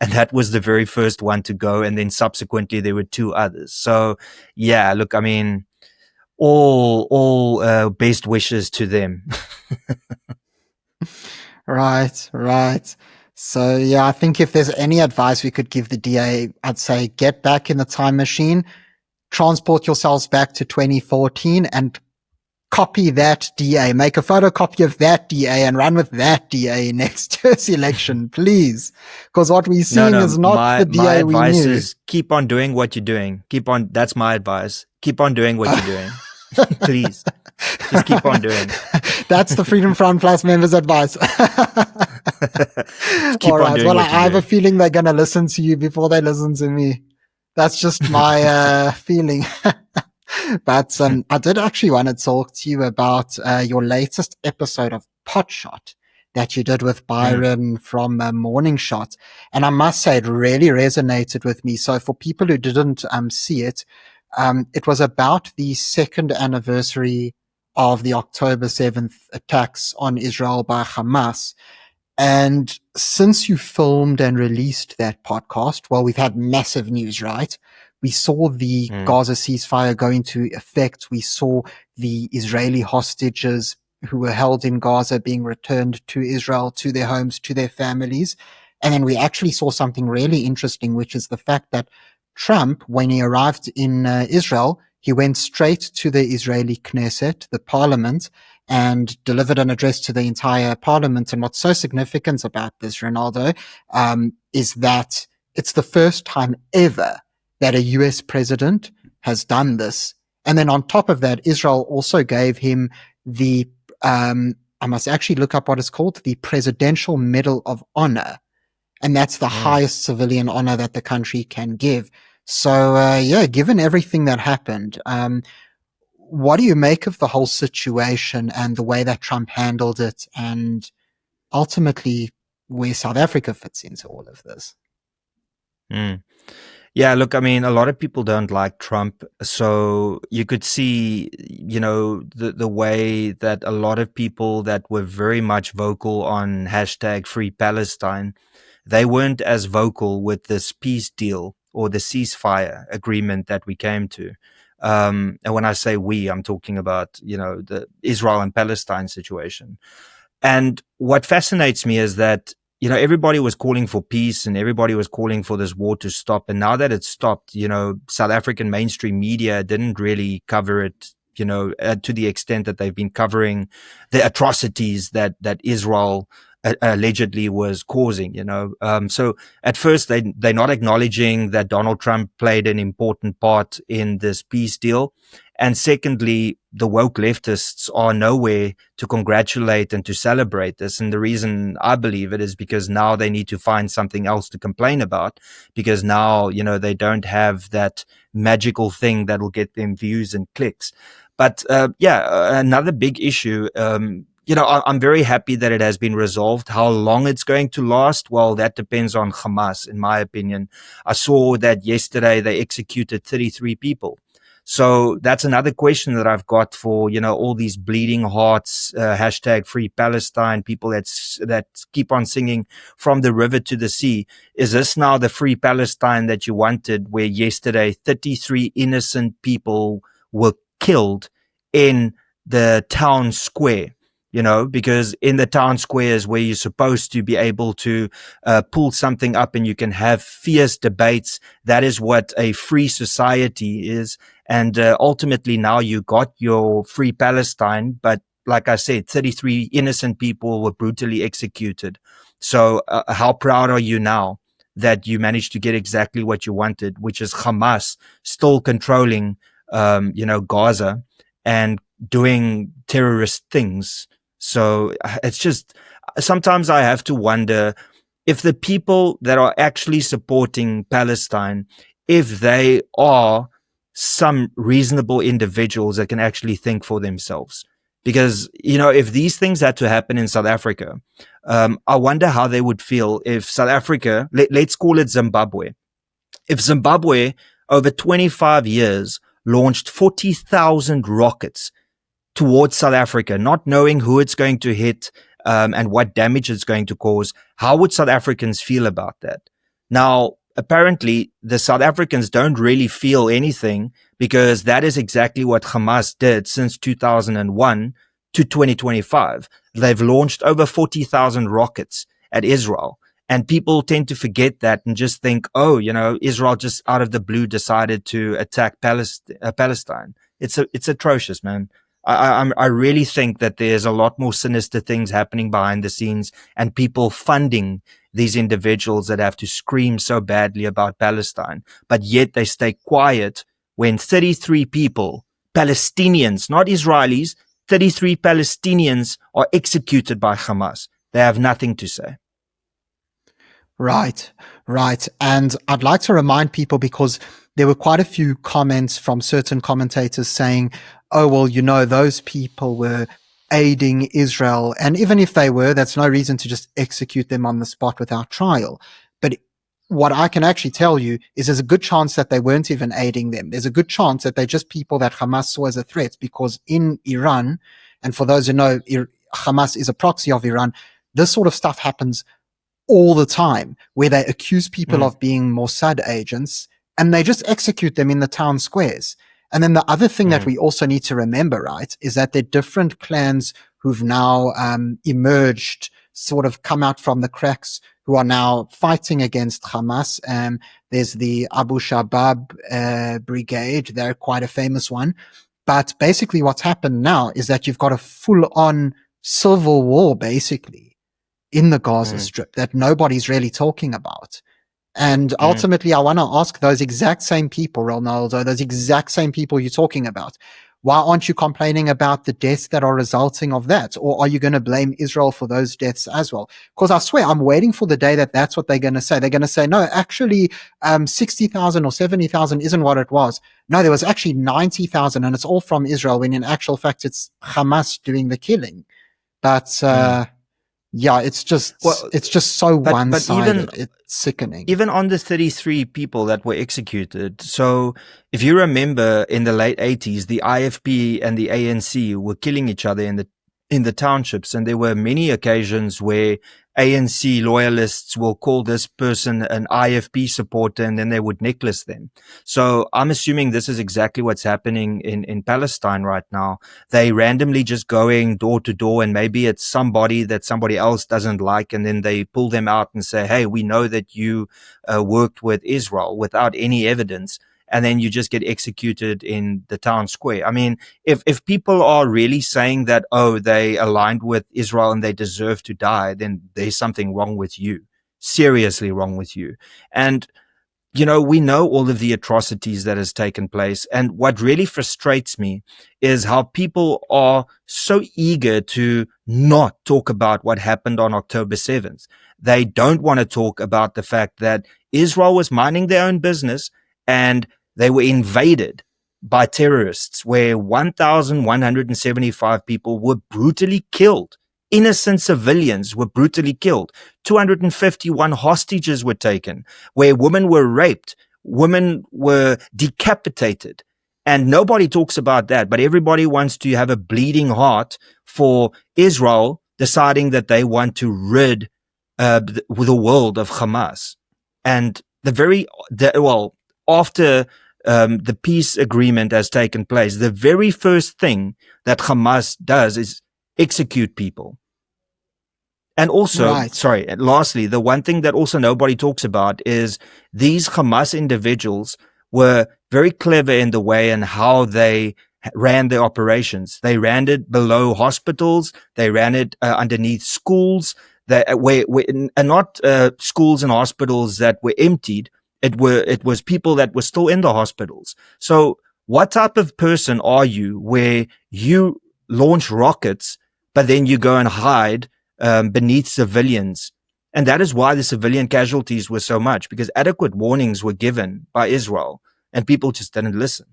And that was the very first one to go. And then subsequently there were two others. So yeah, look, I mean, all best wishes to them. Right. So yeah, I think if there's any advice we could give the DA, I'd say get back in the time machine, transport yourselves back to 2014 and copy that DA, make a photocopy of that DA and run with that DA next year's election, please. Because what we're seeing is not the DA we knew. My advice is keep on doing what you're doing. That's my advice. Keep on doing what you're doing. Please. Just keep on doing. That's the Freedom Front Plus members' advice. All right. Well, I have a feeling they're going to listen to you before they listen to me. That's just my feeling. But I did actually want to talk to you about your latest episode of Potshot that you did with Byron from Morning Shot. And I must say it really resonated with me. So for people who didn't see it, it was about the second anniversary of the October 7th attacks on Israel by Hamas. And since you filmed and released that podcast, well, we've had massive news, right? We saw the Gaza ceasefire go into effect. We saw the Israeli hostages who were held in Gaza being returned to Israel, to their homes, to their families. And then we actually saw something really interesting, which is the fact that Trump, when he arrived in Israel, he went straight to the Israeli Knesset, the parliament, and delivered an address to the entire parliament. And what's so significant about this, Renaldo, is that it's the first time ever that a US president has done this. And then on top of that, Israel also gave him the, I must actually look up what it's called, the Presidential Medal of Honor. And that's the highest civilian honor that the country can give. So, yeah, given everything that happened, what do you make of the whole situation and the way that Trump handled it and ultimately where South Africa fits into all of this? Yeah, look, I mean, a lot of people don't like Trump, so you could see, the way that a lot of people that were very much vocal on hashtag Free Palestine, they weren't as vocal with this peace deal or the ceasefire agreement that we came to. And when I say we, I'm talking about, the Israel and Palestine situation. And what fascinates me is that, everybody was calling for peace and everybody was calling for this war to stop. And now that it's stopped, South African mainstream media didn't really cover it, to the extent that they've been covering the atrocities that Israel allegedly was causing, so at first they're not acknowledging that Donald Trump played an important part in this peace deal. And secondly, the woke leftists are nowhere to congratulate and to celebrate this. And the reason I believe it is because now they need to find something else to complain about, because now, they don't have that magical thing that'll get them views and clicks. But another big issue, I'm very happy that it has been resolved. How long it's going to last? Well, that depends on Hamas, in my opinion. I saw that yesterday they executed 33 people. So that's another question that I've got for, all these bleeding hearts, hashtag Free Palestine, people that keep on singing from the river to the sea. Is this now the Free Palestine that you wanted, where yesterday 33 innocent people were killed in the town square? Because in the town squares where you're supposed to be able to pull something up and you can have fierce debates, that is what a free society is. And ultimately now you got your Free Palestine, but like I said, 33 innocent people were brutally executed. So how proud are you now that you managed to get exactly what you wanted, which is Hamas still controlling, Gaza and doing terrorist things? So it's just, sometimes I have to wonder if the people that are actually supporting Palestine, if they are some reasonable individuals that can actually think for themselves. Because, if these things had to happen in South Africa, I wonder how they would feel if South Africa, let's call it Zimbabwe. If Zimbabwe over 25 years launched 40,000 rockets towards South Africa, not knowing who it's going to hit and what damage it's going to cause, how would South Africans feel about that? Now, apparently, the South Africans don't really feel anything, because that is exactly what Hamas did since 2001 to 2025. They've launched over 40,000 rockets at Israel. And people tend to forget that and just think, Israel just out of the blue decided to attack Palestine. It's atrocious, man. I really think that there's a lot more sinister things happening behind the scenes, and people funding these individuals that have to scream so badly about Palestine, but yet they stay quiet when 33 people, Palestinians, not Israelis, 33 Palestinians are executed by Hamas. They have nothing to say. Right, right. And I'd like to remind people, because there were quite a few comments from certain commentators saying, oh, well, those people were aiding Israel. And even if they were, that's no reason to just execute them on the spot without trial. But what I can actually tell you is there's a good chance that they weren't even aiding them. There's a good chance that they're just people that Hamas saw as a threat, because in Iran, and for those who know, Hamas is a proxy of Iran, this sort of stuff happens all the time, where they accuse people of being Mossad agents and they just execute them in the town squares. And then the other thing that we also need to remember, right, is that there are different clans who've now emerged, sort of come out from the cracks, who are now fighting against Hamas. There's the Abu Shabab brigade. They're quite a famous one. But basically what's happened now is that you've got a full-on civil war, basically, in the Gaza Strip that nobody's really talking about. And ultimately, I want to ask those exact same people, Ronaldo, those exact same people you're talking about, why aren't you complaining about the deaths that are resulting of that? Or are you going to blame Israel for those deaths as well? Because I swear, I'm waiting for the day that that's what they're going to say. They're going to say, no, actually, 60,000 or 70,000 isn't what it was. No, there was actually 90,000, and it's all from Israel, when in actual fact, it's Hamas doing the killing. But Yeah, Well, it's just so but one-sided. It's sickening. even on the 33 people that were executed. So if you remember in the late 80s, the IFP and the ANC were killing each other in the townships, and there were many occasions where ANC loyalists will call this person an IFP supporter, and then they would necklace them. So I'm assuming this is exactly what's happening in Palestine right now. They randomly just going door to door, and maybe it's somebody that somebody else doesn't like, and then they pull them out and say, hey, we know that you worked with Israel, without any evidence, and then you just get executed in the town square. I mean, if people are really saying that, oh, they aligned with Israel and they deserve to die, then there's something wrong with you, seriously wrong with you. And we know all of the atrocities that has taken place. And what really frustrates me is how people are so eager to not talk about what happened on October 7th. They don't want to talk about the fact that Israel was minding their own business and they were invaded by terrorists, where 1,175 people were brutally killed. Innocent civilians were brutally killed. 251 hostages were taken, where women were raped, women were decapitated. And nobody talks about that, but everybody wants to have a bleeding heart for Israel deciding that they want to rid the world of Hamas. And after the peace agreement has taken place, the very first thing that Hamas does is execute people. And also, Right. lastly, the one thing that also nobody talks about is these Hamas individuals were very clever in the way and how they ran their operations. They ran it below hospitals. They ran it underneath schools and not schools and hospitals that were emptied. It was people that were still in the hospitals. So what type of person are you where you launch rockets, but then you go and hide beneath civilians? And that is why the civilian casualties were so much, because adequate warnings were given by Israel and people just didn't listen.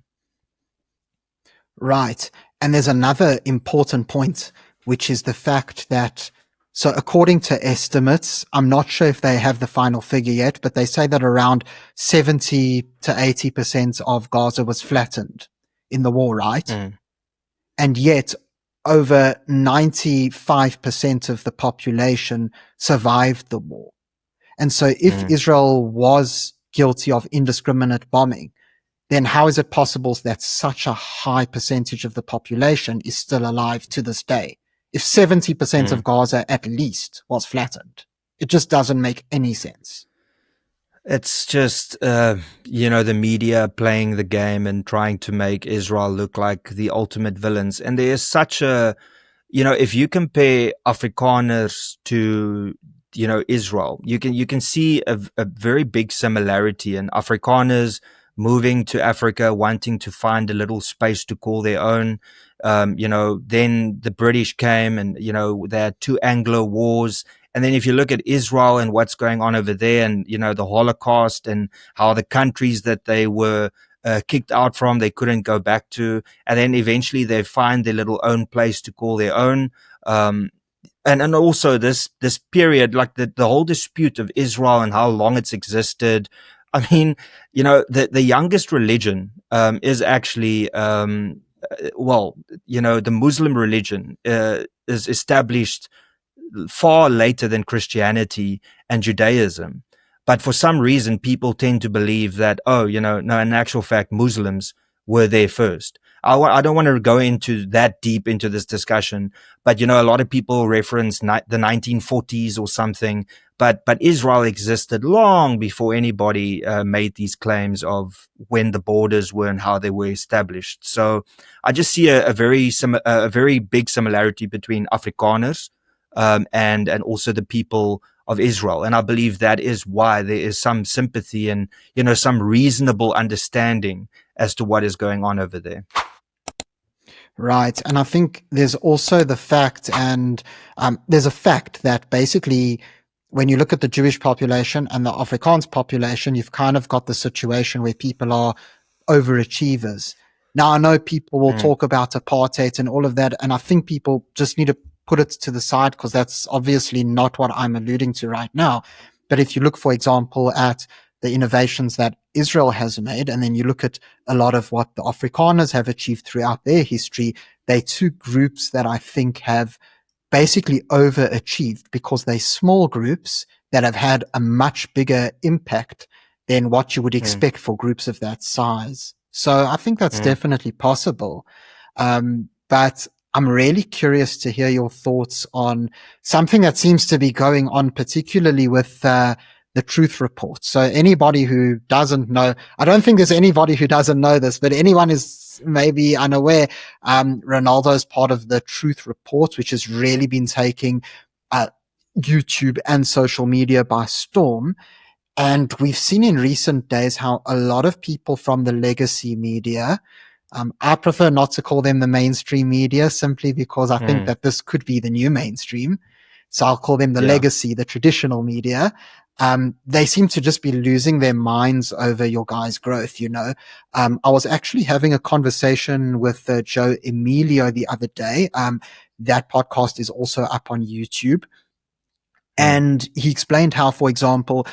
Right. And there's another important point, which is the fact that, so according to estimates, I'm not sure if they have the final figure yet, but they say that around 70 to 80% of Gaza was flattened in the war, right? Mm. And yet over 95% of the population survived the war. And so if Israel was guilty of indiscriminate bombing, then how is it possible that such a high percentage of the population is still alive to this day? If 70% of Gaza at least was flattened, it just doesn't make any sense. It's just, the media playing the game and trying to make Israel look like the ultimate villains. And there is such a, if you compare Afrikaners to, Israel, you can see a very big similarity in Afrikaners moving to Africa, wanting to find a little space to call their own. Then the British came and, they had two Anglo wars. And then if you look at Israel and what's going on over there and, the Holocaust and how the countries that they were kicked out from, they couldn't go back to. And then eventually they find their little own place to call their own. And also this period, like the whole dispute of Israel and how long it's existed. I mean, the youngest religion is actually, the Muslim religion is established far later than Christianity and Judaism. But for some reason, people tend to believe that, no, in actual fact, Muslims were there first. I don't want to go into that deep into this discussion, but, a lot of people reference the 1940s or something, but Israel existed long before anybody made these claims of when the borders were and how they were established. So I just see a very big similarity between Afrikaners and also the people of Israel. And I believe that is why there is some sympathy and, some reasonable understanding as to what is going on over there. Right. And I think there's also the fact, and there's a fact that basically when you look at the Jewish population and the Afrikaans population, you've kind of got the situation where people are overachievers. Now, I know people will talk about apartheid and all of that, and I think people just need to put it to the side because that's obviously not what I'm alluding to right now. But if you look, for example, at the innovations that Israel has made, and then you look at a lot of what the Afrikaners have achieved throughout their history, they're two groups that I think have basically overachieved because they're small groups that have had a much bigger impact than what you would expect for groups of that size. So I think that's definitely possible. But I'm really curious to hear your thoughts on something that seems to be going on, particularly with the Truth Report. So anybody who doesn't know, I don't think there's anybody who doesn't know this, but anyone is maybe unaware, Ronaldo is part of the Truth Report, which has really been taking YouTube and social media by storm. And we've seen in recent days how a lot of people from the legacy media, I prefer not to call them the mainstream media simply because I think that this could be the new mainstream. So I'll call them the legacy, the traditional media. They seem to just be losing their minds over your guys' growth, you know. I was actually having a conversation with Joe Emilio the other day. That podcast is also up on YouTube. And he explained how, for example,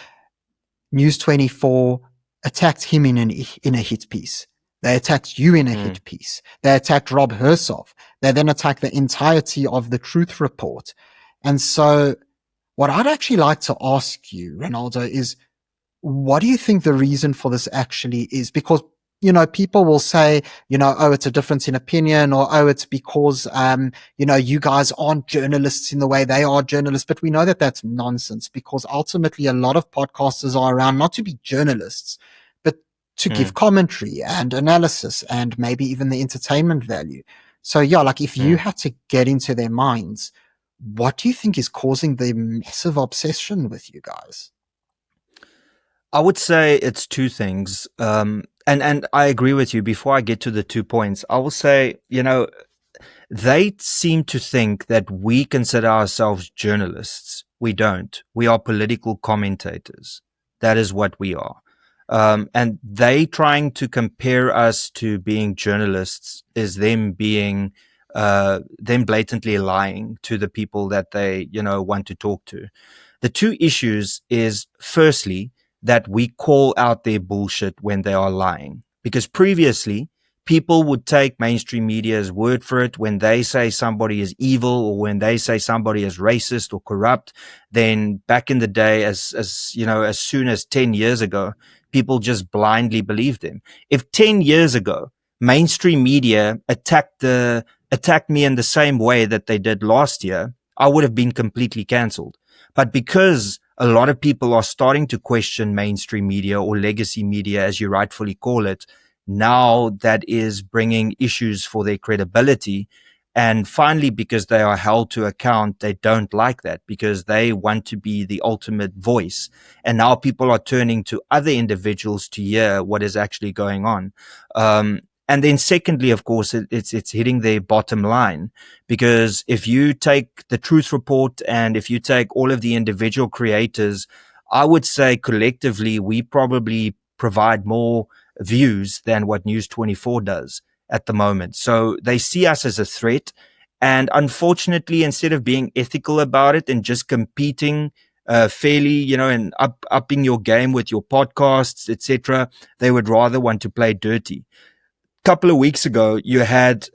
News 24 attacked him in a hit piece. They attacked you in a hit piece. They attacked Rob Hersov. They then attacked the entirety of the Truth Report. And so what I'd actually like to ask you, Renaldo, is what do you think the reason for this actually is? Because, you know, people will say, you know, oh, it's a difference in opinion, or, oh, it's because, you know, you guys aren't journalists in the way they are journalists. But we know that that's nonsense because ultimately a lot of podcasters are around not to be journalists, but to give commentary and analysis and maybe even the entertainment value. So yeah, like if you had to get into their minds, what do you think is causing the massive obsession with you guys? I would say it's two things. And I agree with you. Before I get to the 2 points, I will say, you know, they seem to think that we consider ourselves journalists. We don't. We are political commentators. That is what we are. And they trying to compare us to being journalists is them being, them blatantly lying to the people that they, you know, want to talk to. The two issues is firstly, that we call out their bullshit when they are lying. Because previously, people would take mainstream media's word for it when they say somebody is evil or when they say somebody is racist or corrupt. Then back in the day, as you know, as soon as 10 years ago, people just blindly believed them. If 10 years ago, mainstream media attacked me in the same way that they did last year, I would have been completely cancelled. But because a lot of people are starting to question mainstream media or legacy media, as you rightfully call it, now that is bringing issues for their credibility. And finally, because they are held to account, they don't like that because they want to be the ultimate voice. And now people are turning to other individuals to hear what is actually going on. And then secondly, of course, it's hitting their bottom line, because if you take the Truth Report and if you take all of the individual creators, I would say collectively, we probably provide more views than what News 24 does at the moment. So they see us as a threat. And unfortunately, instead of being ethical about it and just competing fairly, you know, and upping your game with your podcasts, etc., they would rather want to play dirty. Couple of weeks ago, you had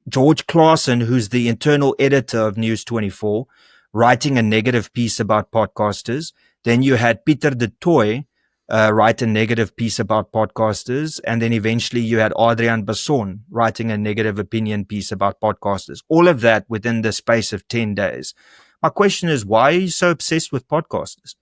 George Claassen, who's the internal editor of News 24, writing a negative piece about podcasters. Then you had Pieter de Tooy write a negative piece about podcasters. And then eventually you had Adrian Basson writing a negative opinion piece about podcasters. All of that within the space of 10 days. My question is, why are you so obsessed with podcasters?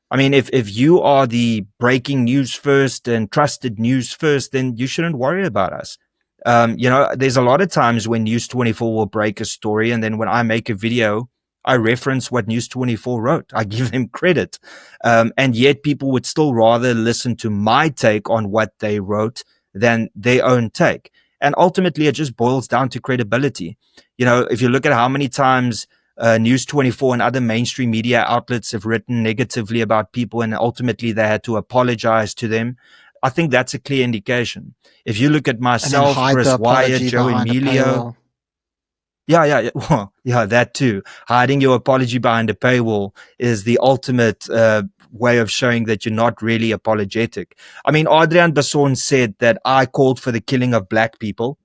I mean, if you are the breaking news first and trusted news first, then you shouldn't worry about us. You know, there's a lot of times when News 24 will break a story, and then when I make a video, I reference what News 24 wrote. I give them credit. And yet people would still rather listen to my take on what they wrote than their own take. And ultimately, it just boils down to credibility. You know, if you look at how many times News 24 and other mainstream media outlets have written negatively about people and ultimately they had to apologize to them, I think that's a clear indication. If you look at myself, Chris Wyatt, Joe Emilio, Yeah. Well, yeah, that too. Hiding your apology behind a paywall is the ultimate way of showing that you're not really apologetic. I mean, Adrian Basson said that I called for the killing of black people,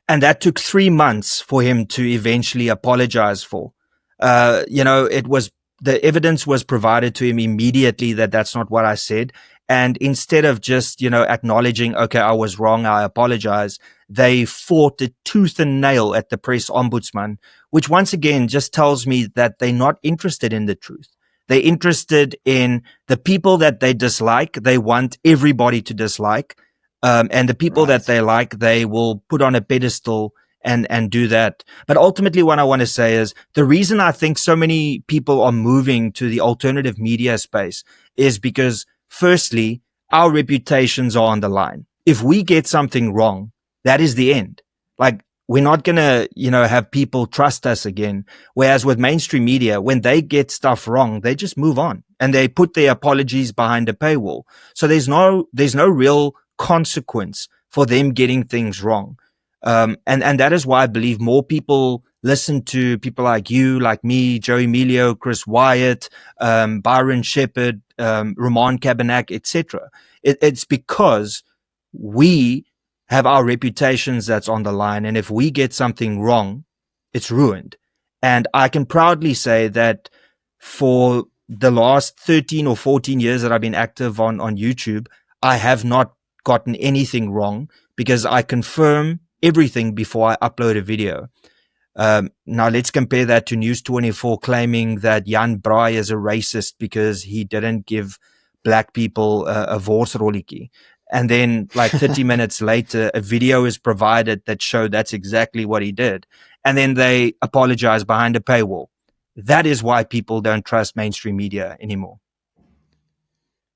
and that took 3 months for him to eventually apologize for. It was the evidence was provided to him immediately that that's not what I said. And instead of just, acknowledging, okay, I was wrong, I apologize, they fought it tooth and nail at the press ombudsman, which once again just tells me that they're not interested in the truth. They're interested in the people that they dislike. They want everybody to dislike. And the people that they like, they will put on a pedestal and do that. But ultimately, what I want to say is the reason I think so many people are moving to the alternative media space is because, firstly, our reputations are on the line. If we get something wrong, that is the end. Like, we're not going to, have people trust us again. Whereas with mainstream media, when they get stuff wrong, they just move on and they put their apologies behind a paywall. So there's no real consequence for them getting things wrong. And that is why I believe more people listen to people like you, like me, Joe Emilio, Chris Wyatt, Byron Shepherd, Ramon Cabernac, etc. It's because we have our reputations that's on the line. And if we get something wrong, it's ruined. And I can proudly say that for the last 13 or 14 years that I've been active on YouTube, I have not gotten anything wrong because I confirm everything before I upload a video. Now let's compare that to News 24 claiming that Jan Braai is a racist because he didn't give black people a worsrolletjie. And then like 30 minutes later, a video is provided that showed that's exactly what he did. And then they apologize behind a paywall. That is why people don't trust mainstream media anymore.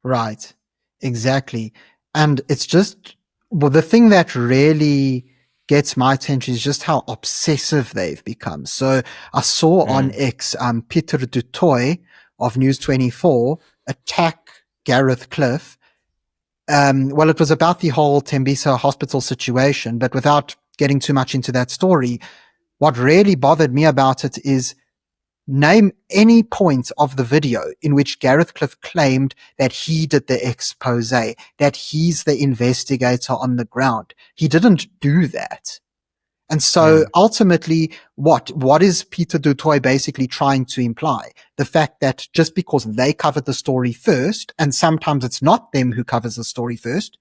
Right. Exactly. And it's just, well, the thing that really gets my attention is just how obsessive they've become. So I saw on X, Peter du Toit of News 24 attack Gareth Cliff. Well, it was about the whole Tembisa hospital situation, but without getting too much into that story, what really bothered me about it is name any point of the video in which Gareth Cliff claimed that he did the expose, that he's the investigator on the ground. He didn't do that. And so ultimately, what is Peter du Toit basically trying to imply? The fact that just because they covered the story first, and sometimes it's not them who covers the story first,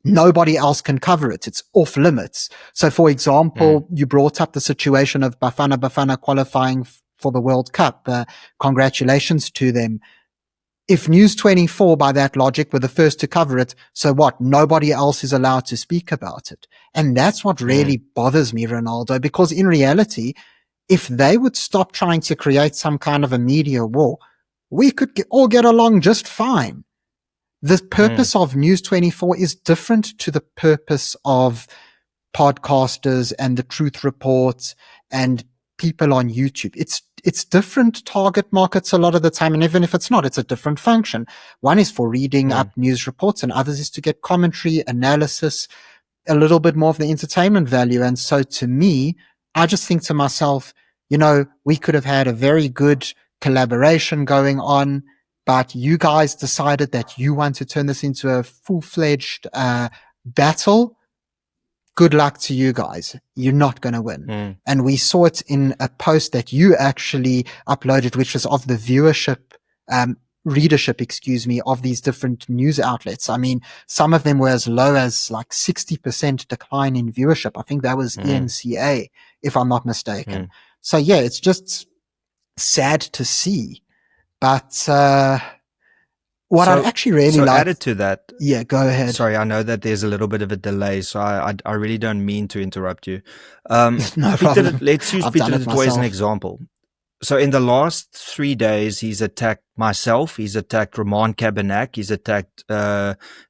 nobody else can cover it. It's off limits. So for example, you brought up the situation of Bafana qualifying for the World Cup. Congratulations to them. If News 24, by that logic, were the first to cover it, so what? Nobody else is allowed to speak about it. And that's what really bothers me, Renaldo, because in reality, if they would stop trying to create some kind of a media war, we could all get along just fine. The purpose of News 24 is different to the purpose of podcasters and the Truth Reports and people on YouTube. It's different target markets a lot of the time. And even if it's not, it's a different function. One is for reading up news reports and others is to get commentary, analysis, a little bit more of the entertainment value. And so to me, I just think to myself, we could have had a very good collaboration going on, but you guys decided that you want to turn this into a full-fledged battle. Good luck to you guys. You're not going to win. And we saw it in a post that you actually uploaded, which was of the readership, of these different news outlets. I mean, some of them were as low as like 60% decline in viewership. I think that was ENCA, if I'm not mistaken. So yeah, it's just sad to see. But what I'd actually really like added to that. Yeah, go ahead. Sorry, I know that there's a little bit of a delay, so I really don't mean to interrupt you. No problem. Let's use Peter du Toit as an example. So in the last 3 days, he's attacked myself, he's attacked Ramon Cabernac, he's attacked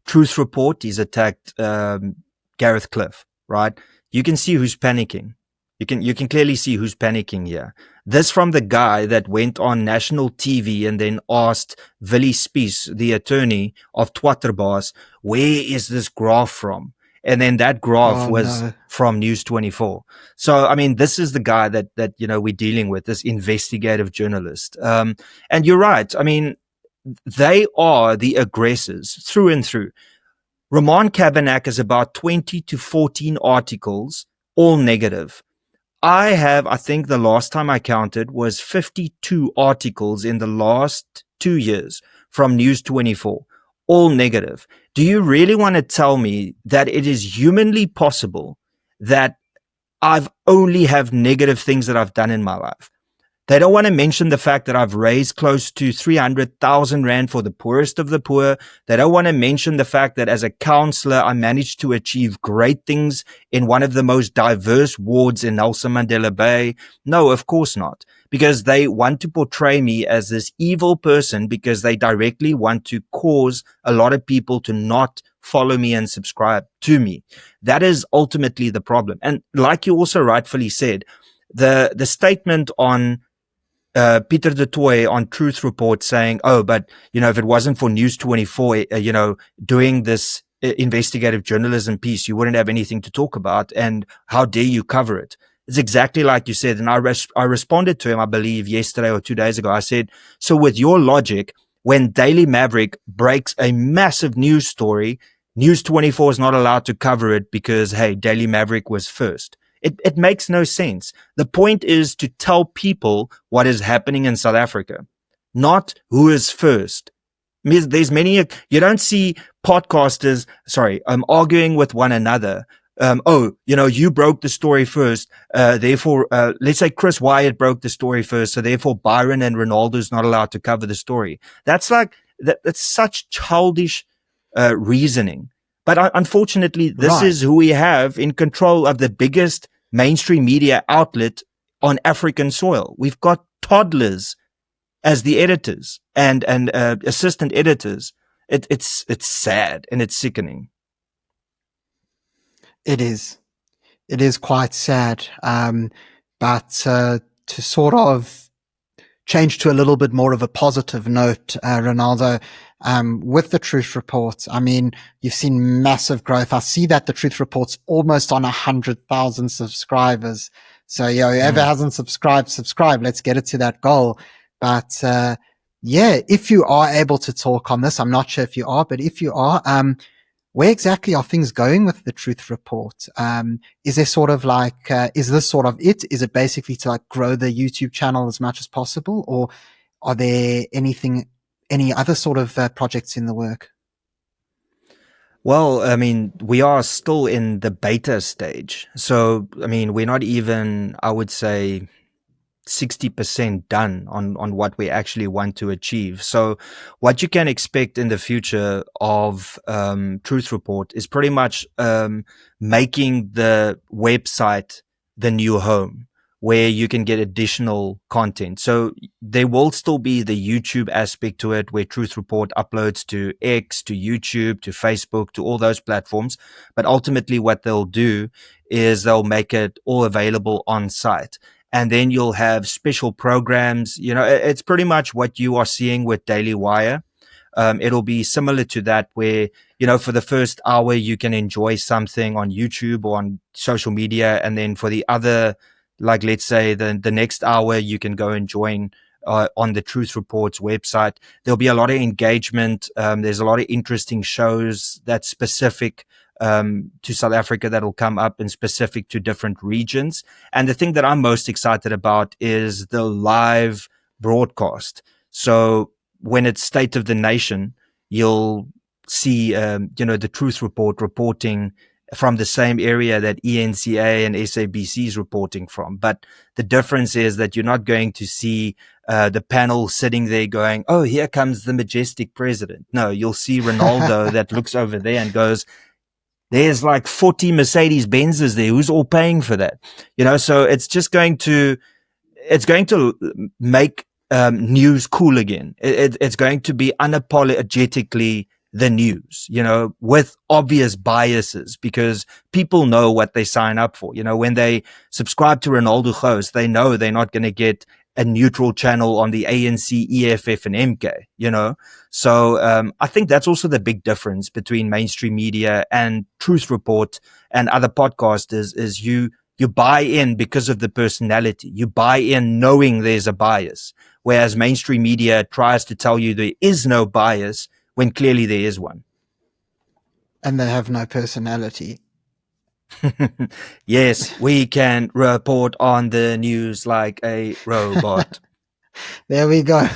Truth Report, he's attacked Gareth Cliff, right? You can see who's panicking. You can clearly see who's panicking here. This from the guy that went on national TV and then asked Willie Spies, the attorney of Twatterbaas, where is this graph from? And then that graph Oh was no. from News 24. So, I mean, this is the guy that, we're dealing with, this investigative journalist. And you're right. I mean, they are the aggressors through and through. Ramon Cabernac is about 20 to 14 articles, all negative. I think the last time I counted was 52 articles in the last 2 years from News 24, all negative. Do you really want to tell me that it is humanly possible that I've only have negative things that I've done in my life? They don't want to mention the fact that I've raised close to 300,000 Rand for the poorest of the poor. They don't want to mention the fact that as a counselor, I managed to achieve great things in one of the most diverse wards in Nelson Mandela Bay. No, of course not. Because they want to portray me as this evil person because they directly want to cause a lot of people to not follow me and subscribe to me. That is ultimately the problem. And like you also rightfully said, the statement on Peter de Tooy on Truth Report saying, oh, but, if it wasn't for News 24, doing this investigative journalism piece, you wouldn't have anything to talk about. And how dare you cover it? It's exactly like you said. And I responded to him, I believe, yesterday or 2 days ago. I said, so with your logic, when Daily Maverick breaks a massive news story, News 24 is not allowed to cover it because, hey, Daily Maverick was first. It makes no sense. The point is to tell people what is happening in South Africa, not who is first. There's many, you don't see podcasters, arguing with one another. You broke the story first. Therefore, let's say Chris Wyatt broke the story first. So therefore Byron and Renaldo's not allowed to cover the story. That's that's such childish, reasoning. But unfortunately, this is who we have in control of the biggest mainstream media outlet on African soil. We've got toddlers as the editors and assistant editors. It's sad and it's sickening. It is. It is quite sad. But to sort of change to a little bit more of a positive note, Ronaldo, with the Truth Report, I mean, you've seen massive growth. I see that the Truth Report's almost on 100,000 subscribers. So, whoever hasn't subscribe. Let's get it to that goal. But, if you are able to talk on this, I'm not sure if you are, but if you are, where exactly are things going with the Truth Report? Is there sort of like, is this sort of it? Is it basically to like grow the YouTube channel as much as possible? Or are there any other sort of projects in the work? Well, I mean, we are still in the beta stage. So, I mean, we're not even, I would say, 60% done on what we actually want to achieve. So what you can expect in the future of Truth Report is pretty much making the website the new home where you can get additional content. So there will still be the YouTube aspect to it where Truth Report uploads to X, to YouTube, to Facebook, to all those platforms. But ultimately what they'll do is they'll make it all available on site. And then you'll have special programs. It's pretty much what you are seeing with Daily Wire. It'll be similar to that where, for the first hour, you can enjoy something on YouTube or on social media. And then for the other, like, let's say the next hour, you can go and join on the Truth Report's website. There'll be a lot of engagement. There's a lot of interesting shows that's specific to South Africa that'll come up and specific to different regions. And the thing that I'm most excited about is the live broadcast. So when it's State of the Nation, you'll see, the Truth Report reporting from the same area that ENCA and SABC is reporting from. But the difference is that you're not going to see the panel sitting there going, oh, here comes the majestic president. No, you'll see Ronaldo that looks over there and goes, there's like 40 Mercedes Benzes there. Who's all paying for that? So it's just going to make news cool again. It's going to be unapologetically the news, with obvious biases because people know what they sign up for. When they subscribe to Renaldo Gouws, they know they're not going to get a neutral channel on the ANC, EFF, and MK, you know? So I think that's also the big difference between mainstream media and Truth Report and other podcasters is you buy in because of the personality. You buy in knowing there's a bias, whereas mainstream media tries to tell you there is no bias when clearly there is one. And they have no personality. Yes, we can report on the news like a robot. There we go.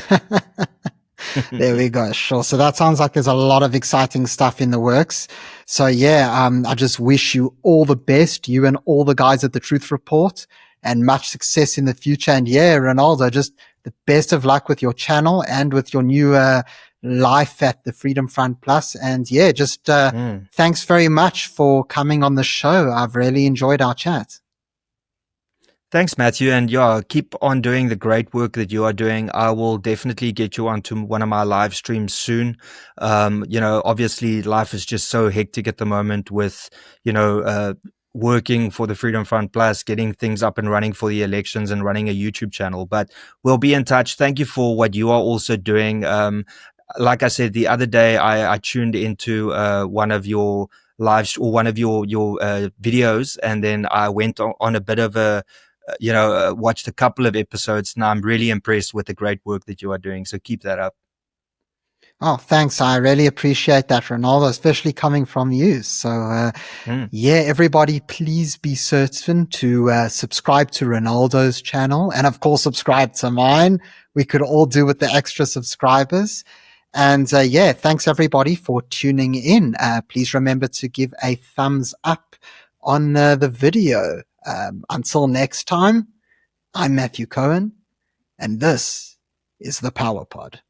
There we go. Sure. So that sounds like there's a lot of exciting stuff in the works. So yeah, I just wish you all the best, you and all the guys at the Truth Report, and much success in the future. And yeah, Renaldo, just the best of luck with your channel and with your new life at the Freedom Front Plus. And yeah, just thanks very much for coming on the show. I've really enjoyed our chat. Thanks, Matthew. And yeah, keep on doing the great work that you are doing. I will definitely get you onto one of my live streams soon. You know, obviously life is just so hectic at the moment with, you know, working for the Freedom Front Plus, getting things up and running for the elections and running a YouTube channel. But we'll be in touch. Thank you for what you are also doing. Like I said, the other day, I tuned into one of your lives or one of your videos, and then I went on a bit of a watched a couple of episodes. Now I'm really impressed with the great work that you are doing. So keep that up. Oh, thanks. I really appreciate that, Renaldo, especially coming from you. So, yeah, everybody, please be certain to subscribe to Renaldo's channel and, of course, subscribe to mine. We could all do with the extra subscribers. And yeah, thanks everybody for tuning in. Please remember to give a thumbs up on the video. Until next time, I'm Matthew Cohen, and this is the Power Pod.